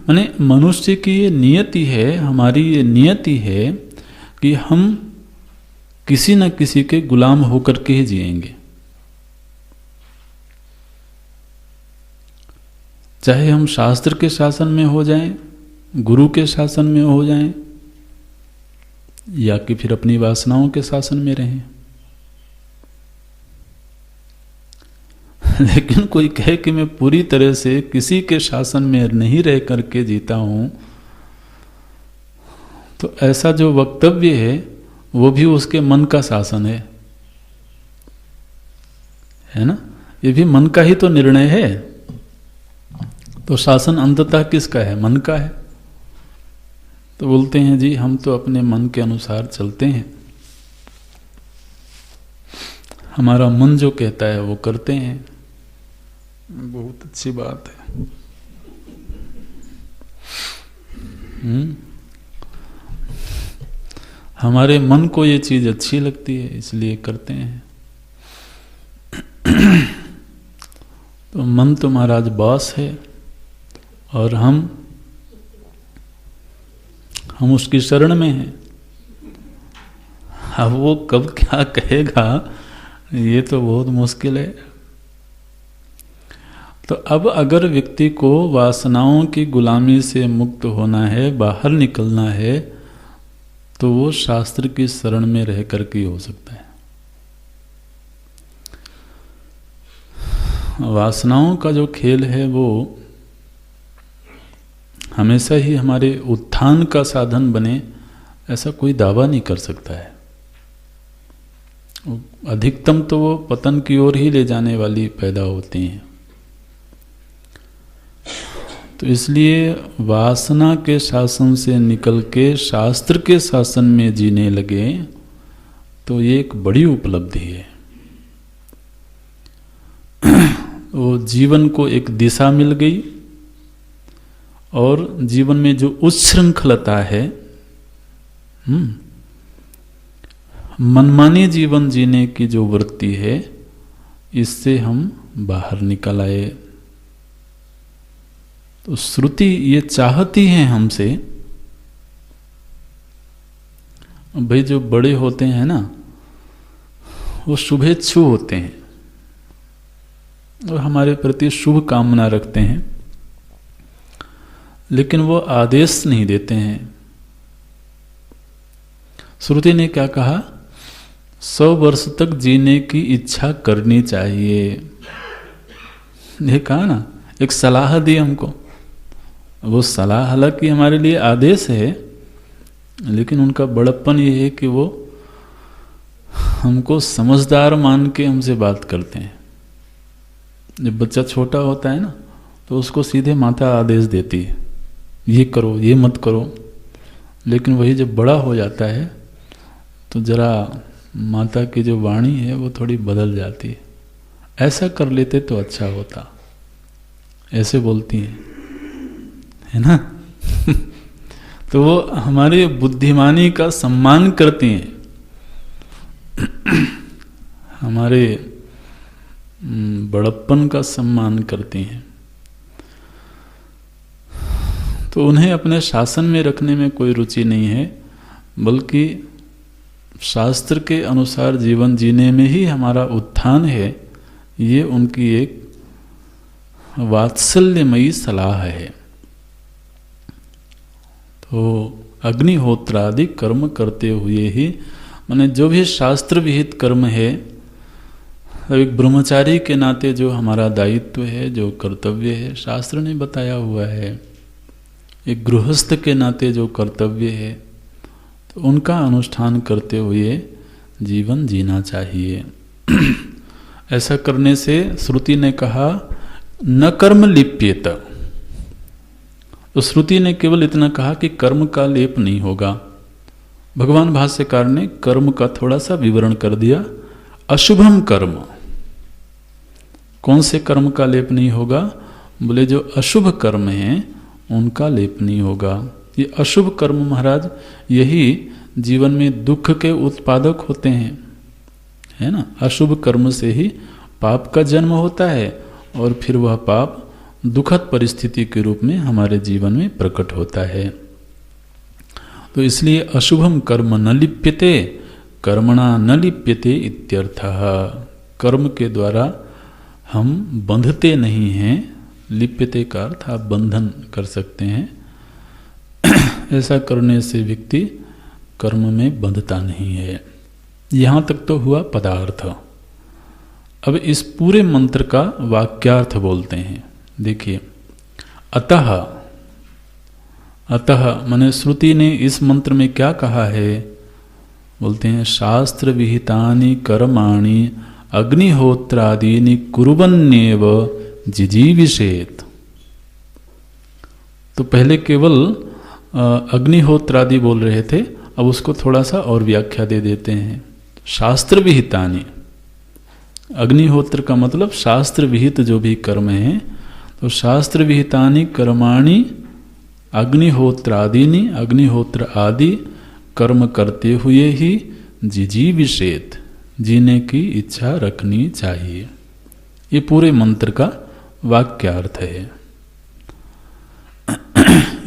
माने मनुष्य की ये नियति है, हमारी ये नियति है कि हम किसी न किसी के गुलाम होकर के ही जिएंगे। चाहे हम शास्त्र के शासन में हो जाएं, गुरु के शासन में हो जाएं, या कि फिर अपनी वासनाओं के शासन में रहें। लेकिन कोई कहे कि मैं पूरी तरह से किसी के शासन में नहीं रह करके जीता हूं, तो ऐसा जो वक्तव्य है वो भी उसके मन का शासन है ना। ये भी मन का ही तो निर्णय है। तो शासन अंततः किसका है? मन का है। तो बोलते हैं जी हम तो अपने मन के अनुसार चलते हैं, हमारा मन जो कहता है वो करते हैं। बहुत अच्छी बात है। हमारे मन को ये चीज अच्छी लगती है इसलिए करते हैं। तो मन तो महाराज बॉस है और हम उसकी शरण में हैं। अब वो कब क्या कहेगा ये तो बहुत मुश्किल है। तो अब अगर व्यक्ति को वासनाओं की गुलामी से मुक्त होना है, बाहर निकलना है, तो वो शास्त्र की शरण में रह करके हो सकता है। वासनाओं का जो खेल है वो हमेशा ही हमारे उत्थान का साधन बने ऐसा कोई दावा नहीं कर सकता है। अधिकतम तो वो पतन की ओर ही ले जाने वाली पैदा होती हैं। तो इसलिए वासना के शासन से निकल के शास्त्र के शासन में जीने लगे तो ये एक बड़ी उपलब्धि है। वो जीवन को एक दिशा मिल गई और जीवन में जो उच्छृंखलता है, मनमानी जीवन जीने की जो वृत्ति है, इससे हम बाहर निकल आए। तो श्रुति ये चाहती है हमसे, भाई जो बड़े होते हैं ना वो शुभेच्छु होते हैं और हमारे प्रति शुभ कामना रखते हैं, लेकिन वो आदेश नहीं देते हैं। श्रुति ने क्या कहा? 100 वर्ष तक जीने की इच्छा करनी चाहिए। ये कहा ना, एक सलाह दी हमको। वो सलाह हालांकि हमारे लिए आदेश है, लेकिन उनका बड़प्पन ये है कि वो हमको समझदार मान के हमसे बात करते हैं। जब बच्चा छोटा होता है ना तो उसको सीधे माता आदेश देती है, ये करो, ये मत करो। लेकिन वही जब बड़ा हो जाता है तो जरा माता की जो वाणी है वो थोड़ी बदल जाती है, ऐसा कर लेते तो अच्छा होता, ऐसे बोलती हैं, है ना। तो वो हमारी बुद्धिमानी का सम्मान करती हैं, हमारे बड़प्पन का सम्मान करती हैं। तो उन्हें अपने शासन में रखने में कोई रुचि नहीं है, बल्कि शास्त्र के अनुसार जीवन जीने में ही हमारा उत्थान है। ये उनकी एक वात्सल्यमयी सलाह है। तो अग्निहोत्रादि कर्म करते हुए ही, माने जो भी शास्त्र विहित कर्म है, एक ब्रह्मचारी के नाते जो हमारा दायित्व है, जो कर्तव्य है, शास्त्र ने बताया हुआ है। एक गृहस्थ के नाते जो कर्तव्य है, तो उनका अनुष्ठान करते हुए जीवन जीना चाहिए। ऐसा करने से श्रुति ने कहा न कर्म लिप्येत। तो श्रुति ने केवल इतना कहा कि कर्म का लेप नहीं होगा। भगवान भाष्यकार ने कर्म का थोड़ा सा विवरण कर दिया। अशुभम कर्म, कौन से कर्म का लेप नहीं होगा? बोले जो अशुभ कर्म हैं उनका लेप नहीं होगा। ये अशुभ कर्म महाराज यही जीवन में दुख के उत्पादक होते हैं, है ना। अशुभ कर्म से ही पाप का जन्म होता है और फिर वह पाप दुखद परिस्थिति के रूप में हमारे जीवन में प्रकट होता है। तो इसलिए अशुभम कर्म न लिप्यते कर्मणा न लिप्यते इत्यर्थः। कर्म के द्वारा हम बंधते नहीं हैं। लिप्यते का अर्थ आप बंधन कर सकते हैं। ऐसा करने से व्यक्ति कर्म में बंधता नहीं है। यहाँ तक तो हुआ पदार्थ। अब इस पूरे मंत्र का वाक्यार्थ बोलते हैं। देखिए, अतः, अतः माने श्रुति ने इस मंत्र में क्या कहा है? बोलते हैं शास्त्र विहितानि कर्माणि अग्निहोत्रादीनि कुर्वन्नेव जिजीविषेत। तो पहले केवल अग्निहोत्रादि बोल रहे थे, अब उसको थोड़ा सा और व्याख्या दे देते हैं। शास्त्र विहितानि, अग्निहोत्र का मतलब शास्त्र विहित जो भी कर्म हैं, तो शास्त्र विहितानि कर्माणि अग्निहोत्रादीनि, अग्निहोत्र आदि कर्म करते हुए ही जिजीविषेत, जीने की इच्छा रखनी चाहिए। ये पूरे मंत्र का वाक्यार्थ है।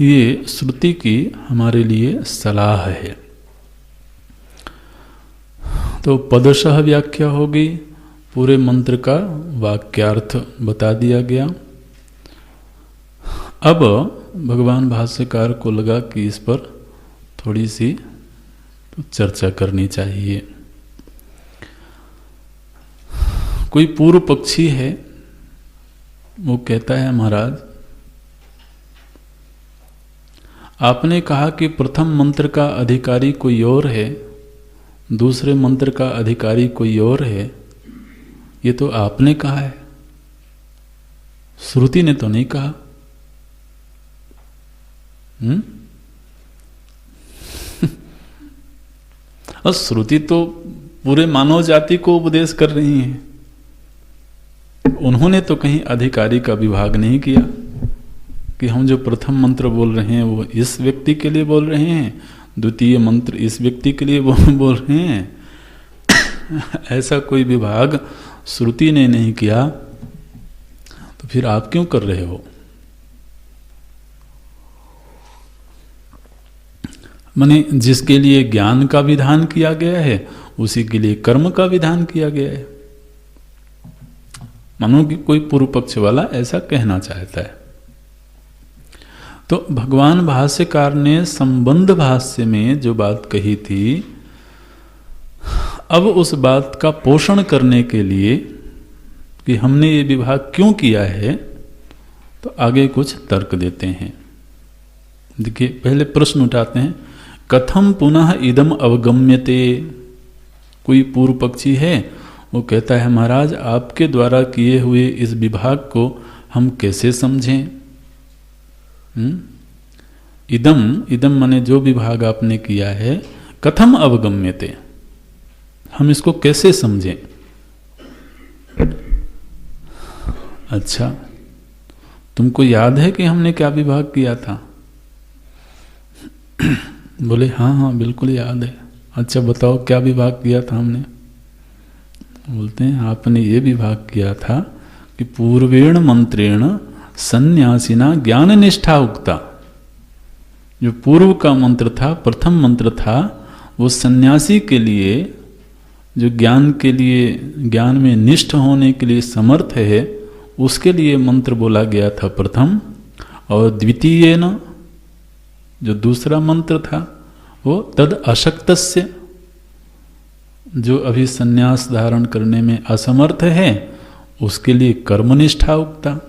ये श्रुति की हमारे लिए सलाह है। तो पदशः व्याख्या हो गई, पूरे मंत्र का वाक्यार्थ बता दिया गया। अब भगवान भाष्यकार को लगा कि इस पर थोड़ी सी तो चर्चा करनी चाहिए। कोई पूर्व पक्षी है, वो कहता है महाराज आपने कहा कि प्रथम मंत्र का अधिकारी कोई और है, दूसरे मंत्र का अधिकारी कोई और है। ये तो आपने कहा है, श्रुति ने तो नहीं कहा। और श्रुति तो पूरे मानव जाति को उपदेश कर रही है। उन्होंने तो कहीं अधिकारी का विभाग नहीं किया कि हम जो प्रथम मंत्र बोल रहे हैं वो इस व्यक्ति के लिए बोल रहे हैं, द्वितीय मंत्र इस व्यक्ति के लिए बोल रहे हैं। ऐसा कोई विभाग श्रुति ने नहीं किया, तो फिर आप क्यों कर रहे हो? माने जिसके लिए ज्ञान का विधान किया गया है उसी के लिए कर्म का विधान किया गया है। मानो कि कोई पूर्व पक्ष वाला ऐसा कहना चाहता है। तो भगवान भाष्यकार ने संबंध भाष्य में जो बात कही थी, अब उस बात का पोषण करने के लिए कि हमने ये विभाग क्यों किया है, तो आगे कुछ तर्क देते हैं। देखिए, पहले प्रश्न उठाते हैं, कथम पुनः इदम अवगम्यते। कोई पूर्व पक्षी है, वो कहता है महाराज आपके द्वारा किए हुए इस विभाग को हम कैसे समझें? इदम माने जो विभाग आपने किया है, कथम अवगम्यते, हम इसको कैसे समझें? अच्छा, तुमको याद है कि हमने क्या विभाग किया था? बोले हाँ हाँ बिल्कुल याद है। अच्छा बताओ क्या विभाग किया था हमने? बोलते हैं आपने ये विभाग किया था कि पूर्वेण मंत्रेण सन्यासिना ज्ञान निष्ठा उक्ता। जो पूर्व का मंत्र था, प्रथम मंत्र था, वो सन्यासी के लिए, जो ज्ञान के लिए, ज्ञान में निष्ठ होने के लिए समर्थ है, उसके लिए मंत्र बोला गया था प्रथम। और द्वितीय न, जो दूसरा मंत्र था, वो तद अशक्तस्य, जो अभी सन्यास धारण करने में असमर्थ है, उसके लिए कर्मनिष्ठा उक्ता।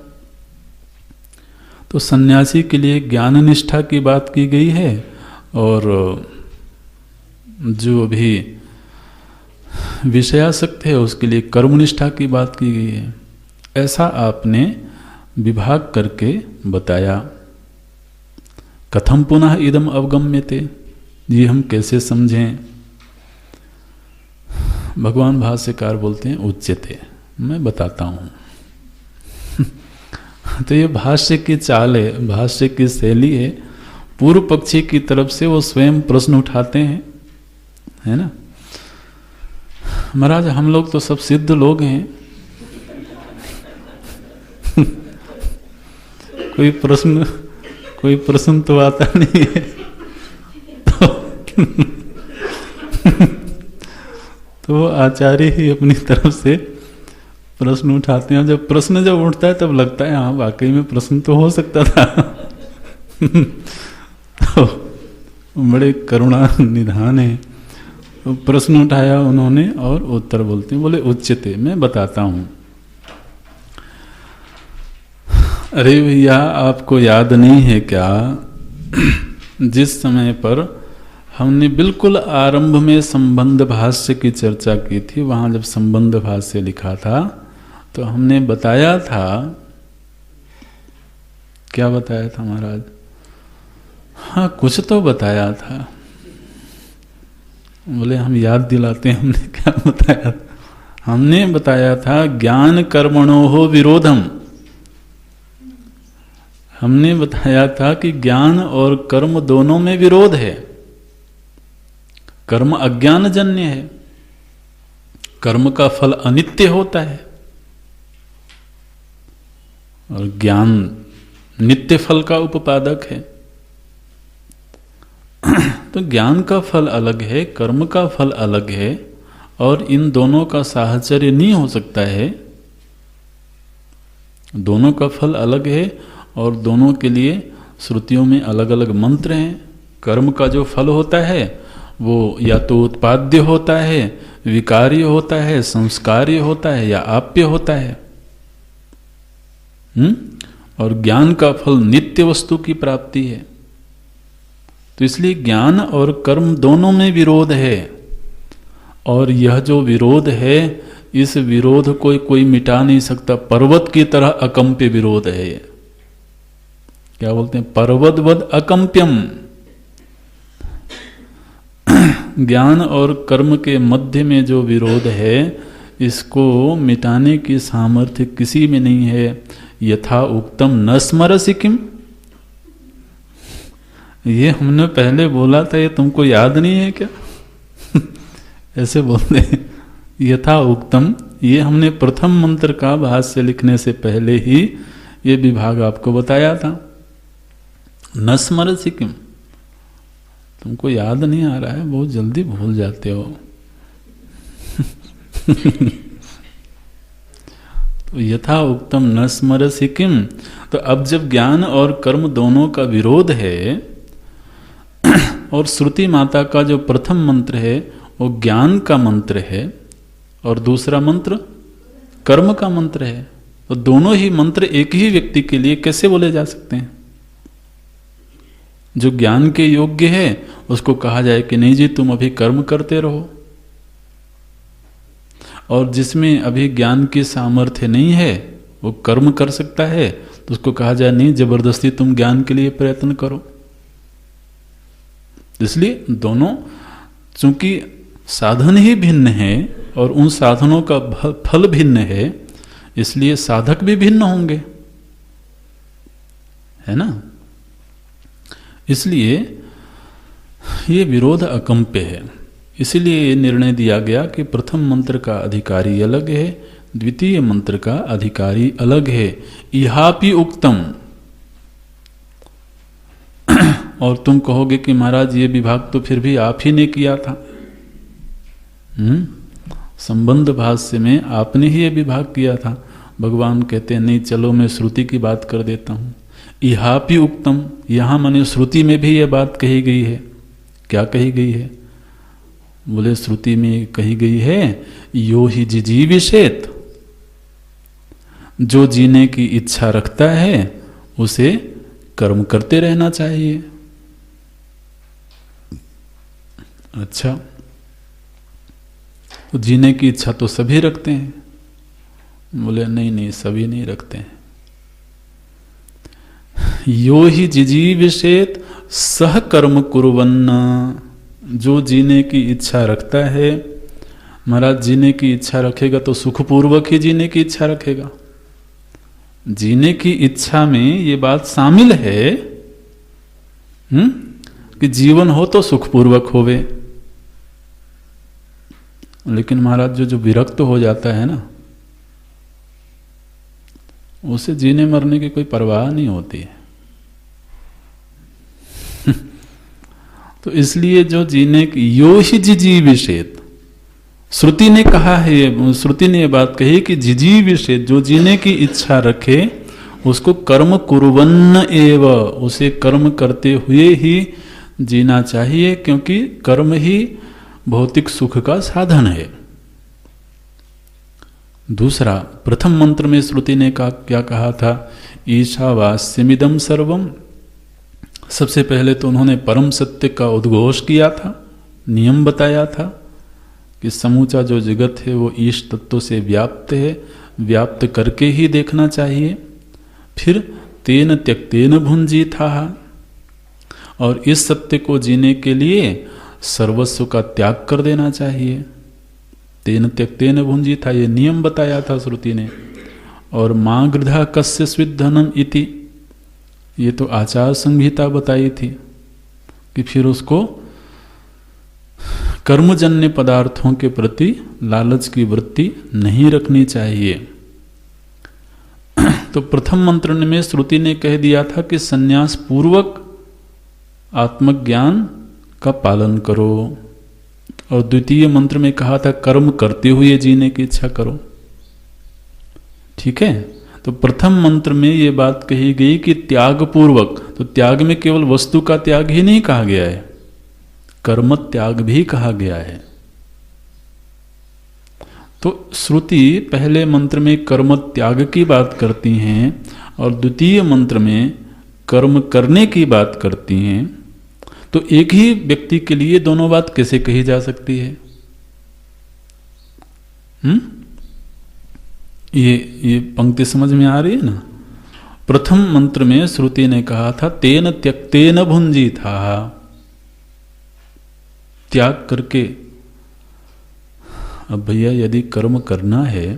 तो सन्यासी के लिए ज्ञान निष्ठा की बात की गई है, और जो अभी विषयासक्त है उसके लिए कर्मनिष्ठा की बात की गई है। ऐसा आपने विभाग करके बताया। कथम पुनः इदम अवगम्यते, ये हम कैसे समझें? भगवान भाष्यकार बोलते हैं उच्यते, मैं बताता हूँ। तो ये भाष्य की चाल है, भाष्य की शैली है। पूर्व पक्षी की तरफ से वो स्वयं प्रश्न उठाते हैं, है ना। महाराज हम लोग तो सब सिद्ध लोग हैं, कोई प्रश्न तो आता नहीं है। तो आचार्य ही अपनी तरफ से प्रश्न उठाते हैं। जब प्रश्न उठता है तब लगता है हाँ वाकई में प्रश्न तो हो सकता था। तो बड़े करुणा निधान है। तो प्रश्न उठाया उन्होंने और उत्तर बोलते हैं, बोले उच्चते, मैं बताता हूँ। अरे भैया आपको याद नहीं है क्या, जिस समय पर हमने बिल्कुल आरंभ में संबंध भाष्य की चर्चा की थी, वहाँ जब संबंध भाष्य लिखा था तो हमने बताया था, क्या बताया था महाराज? हाँ कुछ तो बताया था। बोले हम याद दिलाते हैं हमने क्या बताया था। हमने बताया था ज्ञान कर्मणोः विरोधम। हमने बताया था कि ज्ञान और कर्म दोनों में विरोध है। कर्म अज्ञानजन्य है, कर्म का फल अनित्य होता है और ज्ञान नित्य फल का उपपादक है। तो ज्ञान का फल अलग है, कर्म का फल अलग है, और इन दोनों का साहचर्य नहीं हो सकता है। दोनों का फल अलग है और दोनों के लिए श्रुतियों में अलग अलग मंत्र हैं। कर्म का जो फल होता है वो या तो उत्पाद्य होता है, विकार्य होता है, संस्कार्य होता है या आप्य होता है। और ज्ञान का फल नित्य वस्तु की प्राप्ति है। तो इसलिए ज्ञान और कर्म दोनों में विरोध है, और यह जो विरोध है, इस विरोध को कोई मिटा नहीं सकता। पर्वत की तरह अकंप्य विरोध है ये। क्या बोलते हैं? पर्वतवद अकंप्यम। ज्ञान और कर्म के मध्य में जो विरोध है, इसको मिटाने की सामर्थ्य किसी में नहीं है। यथा उक्तम न स्मरसि किम, ये हमने पहले बोला था, ये तुमको याद नहीं है क्या? ऐसे बोलते हैं। यथा उक्तम, ये हमने प्रथम मंत्र का भाष्य लिखने से पहले ही ये विभाग आपको बताया था। न स्मरसि किम, तुमको याद नहीं आ रहा है, बहुत जल्दी भूल जाते हो। तो यथा उक्तम न स्मरसि किम, तो अब जब ज्ञान और कर्म दोनों का विरोध है, और श्रुति माता का जो प्रथम मंत्र है वो ज्ञान का मंत्र है और दूसरा मंत्र कर्म का मंत्र है, तो दोनों ही मंत्र एक ही व्यक्ति के लिए कैसे बोले जा सकते हैं? जो ज्ञान के योग्य है उसको कहा जाए कि नहीं जी तुम अभी कर्म करते रहो, और जिसमें अभी ज्ञान की सामर्थ्य नहीं है वो कर्म कर सकता है तो उसको कहा जाए नहीं, जबरदस्ती तुम ज्ञान के लिए प्रयत्न करो। इसलिए दोनों, चूंकि साधन ही भिन्न है और उन साधनों का फल भिन्न है, इसलिए साधक भी भिन्न होंगे, है ना। इसलिए ये विरोध अकम्प्य है। इसीलिए ये निर्णय दिया गया कि प्रथम मंत्र का अधिकारी अलग है, द्वितीय मंत्र का अधिकारी अलग है। इहापि उक्तम। और तुम कहोगे कि महाराज ये विभाग तो फिर भी आप ही ने किया था। संबंध भाष्य में आपने ही ये विभाग किया था। भगवान कहते हैं नहीं, चलो मैं श्रुति की बात कर देता हूँ। इहापि उक्तम, यहाँ माने श्रुति में भी ये बात कही गई है। क्या कही गई है? बोले श्रुति में कही गई है, यो ही जिजीविषेत, जो जीने की इच्छा रखता है उसे कर्म करते रहना चाहिए। अच्छा, तो जीने की इच्छा तो सभी रखते हैं। बोले नहीं नहीं, सभी नहीं रखते हैं। यो ही जिजीविषेत सह कर्म कुर्वन्न, जो जीने की इच्छा रखता है, महाराज जीने की इच्छा रखेगा तो सुखपूर्वक ही जीने की इच्छा रखेगा। जीने की इच्छा में ये बात शामिल है कि जीवन हो तो सुखपूर्वक होवे। लेकिन महाराज जो विरक्त हो जाता है ना, उसे जीने मरने की कोई परवाह नहीं होती है। तो इसलिए जो जीने की, यो ही जिजीविषेत, श्रुति ने कहा है, श्रुति ने ये बात कही कि जिजीविषेत, जो जीने की इच्छा रखे उसको कर्म कुर्वन्न एव, उसे कर्म करते हुए ही जीना चाहिए, क्योंकि कर्म ही भौतिक सुख का साधन है। दूसरा, प्रथम मंत्र में श्रुति ने क्या कहा था? ईशावास्यमिदं सर्वम। सबसे पहले तो उन्होंने परम सत्य का उद्घोष किया था, नियम बताया था कि समूचा जो जगत है वो ईश तत्व से व्याप्त है, व्याप्त करके ही देखना चाहिए। फिर तेन त्यक्तेन भुंजीथा, और इस सत्य को जीने के लिए सर्वस्व का त्याग कर देना चाहिए। तेन त्यक्तेन भुंजीथा, ये नियम बताया था श्रुति ने। और मां गृधा कस्य स्विद्धनम इति, ये तो आचार संहिता बताई थी कि फिर उसको कर्मजन्य पदार्थों के प्रति लालच की वृत्ति नहीं रखनी चाहिए। तो प्रथम मंत्र में श्रुति ने कह दिया था कि संन्यास पूर्वक आत्मज्ञान का पालन करो, और द्वितीय मंत्र में कहा था कर्म करते हुए जीने की इच्छा करो। ठीक है, तो प्रथम मंत्र में ये बात कही गई कि त्याग पूर्वक, तो त्याग में केवल वस्तु का त्याग ही नहीं कहा गया है, कर्म त्याग भी कहा गया है। तो श्रुति पहले मंत्र में कर्म त्याग की बात करती हैं और द्वितीय मंत्र में कर्म करने की बात करती हैं। तो एक ही व्यक्ति के लिए दोनों बात कैसे कही जा सकती है? ये पंक्ति समझ में आ रही है ना? प्रथम मंत्र में श्रुति ने कहा था तेन त्यक्तेन भुंजी था, त्याग करके। अब भैया यदि कर्म करना है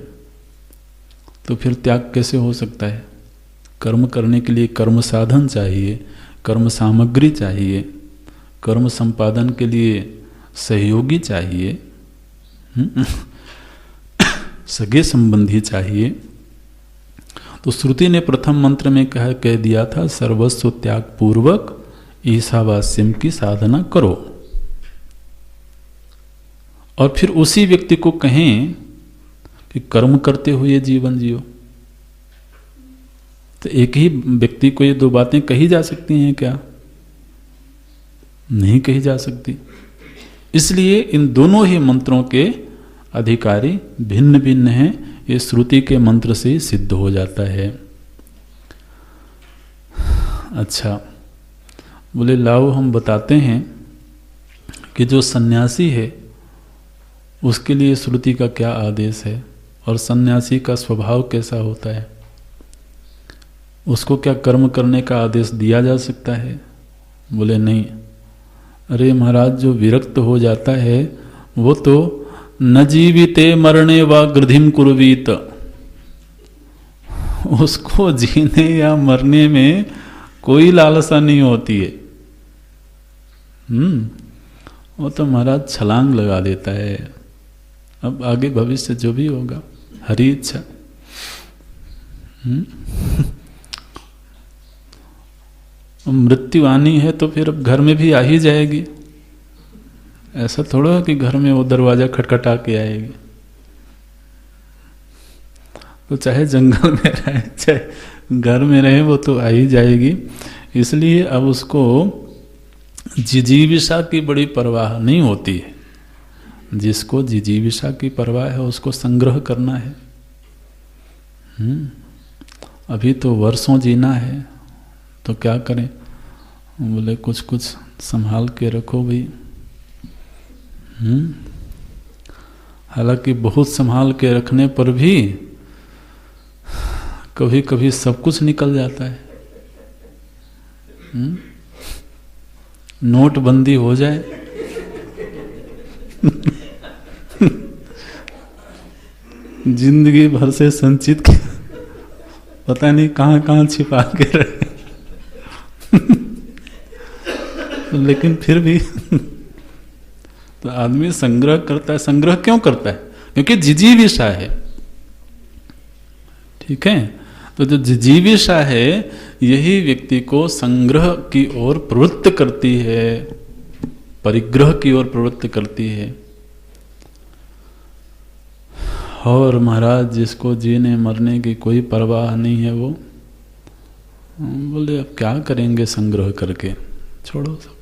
तो फिर त्याग कैसे हो सकता है? कर्म करने के लिए कर्म साधन चाहिए, कर्म सामग्री चाहिए, कर्म संपादन के लिए सहयोगी चाहिए, सगे संबंधी चाहिए। तो श्रुति ने प्रथम मंत्र में कह दिया था सर्वस्व त्याग पूर्वक ईशावास्यम की साधना करो। और फिर उसी व्यक्ति को कहें कि कर्म करते हुए जीवन जियो। तो एक ही व्यक्ति को ये दो बातें कही जा सकती हैं क्या? नहीं कही जा सकती। इसलिए इन दोनों ही मंत्रों के अधिकारी भिन्न भिन्न हैं। ये श्रुति के मंत्र से सिद्ध हो जाता है। अच्छा, बोले लाओ हम बताते हैं कि जो सन्यासी है उसके लिए श्रुति का क्या आदेश है और सन्यासी का स्वभाव कैसा होता है। उसको क्या कर्म करने का आदेश दिया जा सकता है? बोले नहीं। अरे महाराज, जो विरक्त हो जाता है वो तो न जीविते मरणे व गृधिम कुर्वीत, उसको जीने या मरने में कोई लालसा नहीं होती है। वो तो महाराज छलांग लगा देता है। अब आगे भविष्य जो भी होगा, हरी इच्छा। मृत्यु आनी है तो फिर अब घर में भी आ ही जाएगी। ऐसा थोड़ा कि घर में वो दरवाजा खटखटा के आएगी। तो चाहे जंगल में रहे चाहे घर में रहे, वो तो आ ही जाएगी। इसलिए अब उसको जिजीविषा की बड़ी परवाह नहीं होती है। जिसको जिजीविषा की परवाह है उसको संग्रह करना है। अभी तो वर्षों जीना है, तो क्या करें? बोले कुछ कुछ संभाल के रखो भाई। हालांकि बहुत संभाल के रखने पर भी कभी कभी सब कुछ निकल जाता है। नोटबंदी हो जाए जिंदगी भर से संचित पता नहीं कहाँ कहाँ छिपा के रहे लेकिन फिर भी तो आदमी संग्रह करता है। संग्रह क्यों करता है? क्योंकि जिजीविषा है। ठीक है, तो जो जिजीविषा है यही व्यक्ति को संग्रह की ओर प्रवृत्त करती है, परिग्रह की ओर प्रवृत्त करती है। और महाराज जिसको जीने मरने की कोई परवाह नहीं है, वो बोले अब क्या करेंगे संग्रह करके, छोड़ो सब।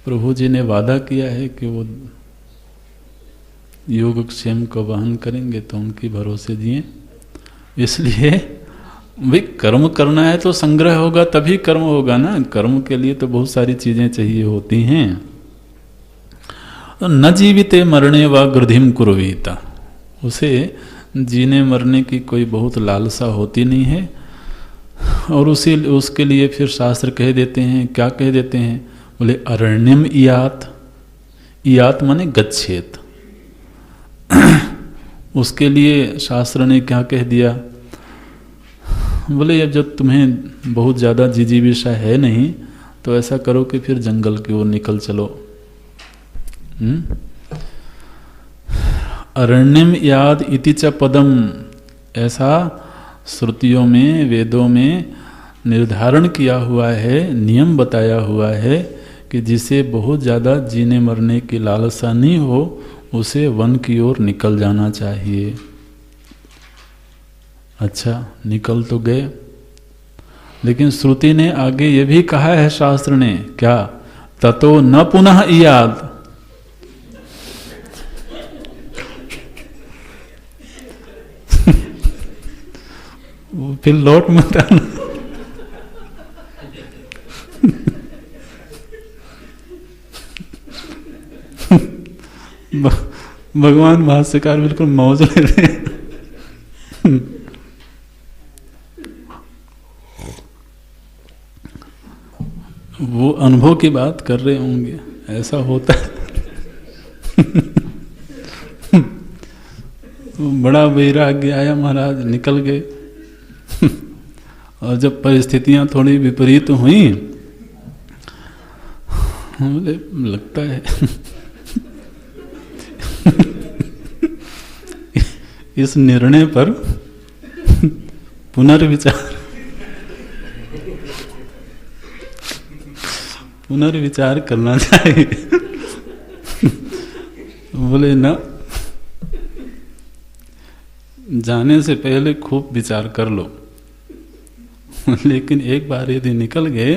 प्रभु जी ने वादा किया है कि वो योगक्षेम को वहन करेंगे, तो उनकी भरोसे जिए। इसलिए भाई कर्म करना है तो संग्रह होगा तभी कर्म होगा ना। कर्म के लिए तो बहुत सारी चीजें चाहिए होती हैं। तो न जीविते मरणे व गृधिम कुर्वीता, उसे जीने मरने की कोई बहुत लालसा होती नहीं है। और उसके लिए फिर शास्त्र कह देते हैं, क्या कह देते हैं? बोले अरण्यम इयात। इयात माने गच्छेत। उसके लिए शास्त्र ने क्या कह दिया? बोले अब जब तुम्हें बहुत ज़्यादा जिजीविषा है नहीं, तो ऐसा करो कि फिर जंगल की ओर निकल चलो। अरण्यम याद इति च पदम, ऐसा श्रुतियों में वेदों में निर्धारण किया हुआ है, नियम बताया हुआ है कि जिसे बहुत ज़्यादा जीने मरने की लालसा नहीं हो उसे वन की ओर निकल जाना चाहिए। अच्छा, निकल तो गए, लेकिन श्रुति ने आगे ये भी कहा है, शास्त्र ने क्या? ततो न पुनः याद। फिर लौट मत आना। भगवान भाष्यकार बिल्कुल मौज ले रहे हैं। वो अनुभव की बात कर रहे होंगे, ऐसा होता है। तो बड़ा वैराग्य आया, महाराज निकल गए। और जब परिस्थितियां थोड़ी विपरीत हुई, मुझे लगता है इस निर्णय पर पुनर्विचार करना चाहिए। बोले ना, जाने से पहले खूब विचार कर लो, लेकिन एक बार यदि निकल गए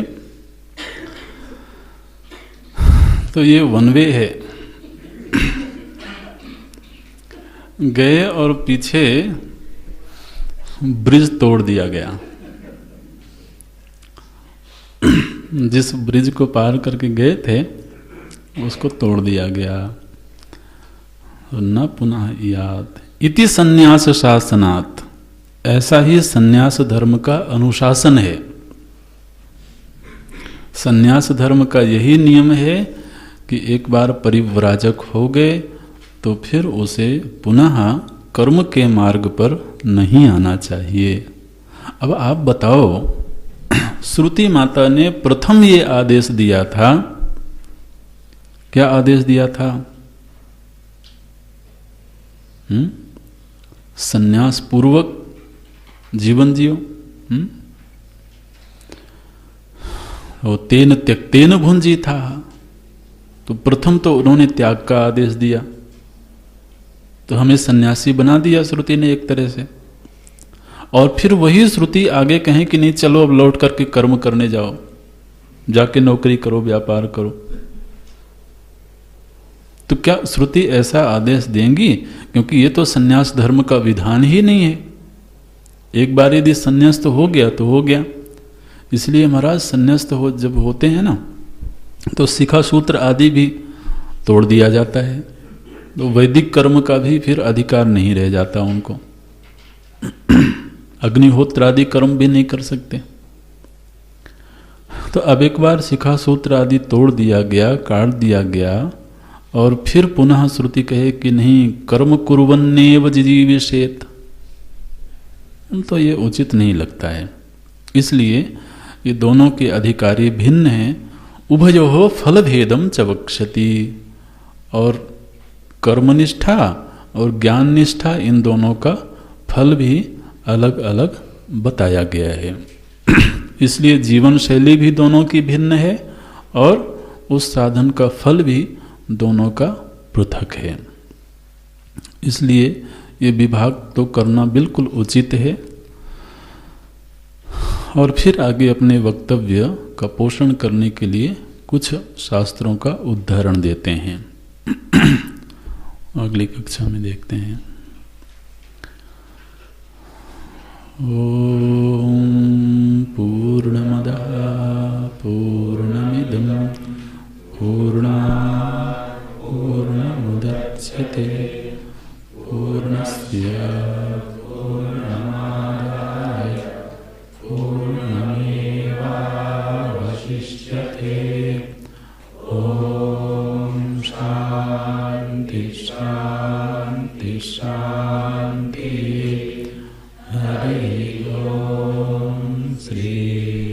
तो ये वन वे है। गए और पीछे ब्रिज तोड़ दिया गया। जिस ब्रिज को पार करके गए थे उसको तोड़ दिया गया। न पुनः याद इति संन्यास शासनात्, ऐसा ही सन्यास धर्म का अनुशासन है। सन्यास धर्म का यही नियम है कि एक बार परिव्राजक हो गए तो फिर उसे पुनः कर्म के मार्ग पर नहीं आना चाहिए। अब आप बताओ, श्रुति माता ने प्रथम ये आदेश दिया था, क्या आदेश दिया था? संन्यास पूर्वक जीवन जियो। और तेन त्यक्तेन भुंजी था, तो प्रथम तो उन्होंने त्याग का आदेश दिया, तो हमें सन्यासी बना दिया श्रुति ने एक तरह से। और फिर वही श्रुति आगे कहें कि नहीं चलो अब लौट करके कर्म करने जाओ, जाके नौकरी करो, व्यापार करो, तो क्या श्रुति ऐसा आदेश देंगी? क्योंकि ये तो सन्यास धर्म का विधान ही नहीं है। एक बार यदि सन्यास्त हो गया तो हो गया। इसलिए महाराज सन्यास्त जब होते हैं ना, तो शिखा सूत्र आदि भी तोड़ दिया जाता है, तो वैदिक कर्म का भी फिर अधिकार नहीं रह जाता उनको। अग्निहोत्र आदि कर्म भी नहीं कर सकते। तो अब एक बार शिखा सूत्र आदि तोड़ दिया गया, काट दिया गया, और फिर पुनः श्रुति कहे कि नहीं कर्म कुर्वन्नेव जिजीविषेत, तो ये उचित नहीं लगता है। इसलिए ये दोनों के अधिकारी भिन्न हैं। उभयोः फलभेदम च वक्ष्यति, और कर्मनिष्ठा और ज्ञान निष्ठा, इन दोनों का फल भी अलग अलग बताया गया है। इसलिए जीवन शैली भी दोनों की भिन्न है और उस साधन का फल भी दोनों का पृथक है। इसलिए ये विभाग तो करना बिल्कुल उचित है। और फिर आगे अपने वक्तव्य का पोषण करने के लिए कुछ शास्त्रों का उदाहरण देते हैं। अगली कक्षा में देखते हैं। ओम पूर्णमदः पूर्णमिदं पूर्णात् पूर्णमुदच्यते पूर्णस्य पूर्णमादाय पूर्णमेवावशिष्यते। ओम शांति शांति शांति। हरि ओम श्री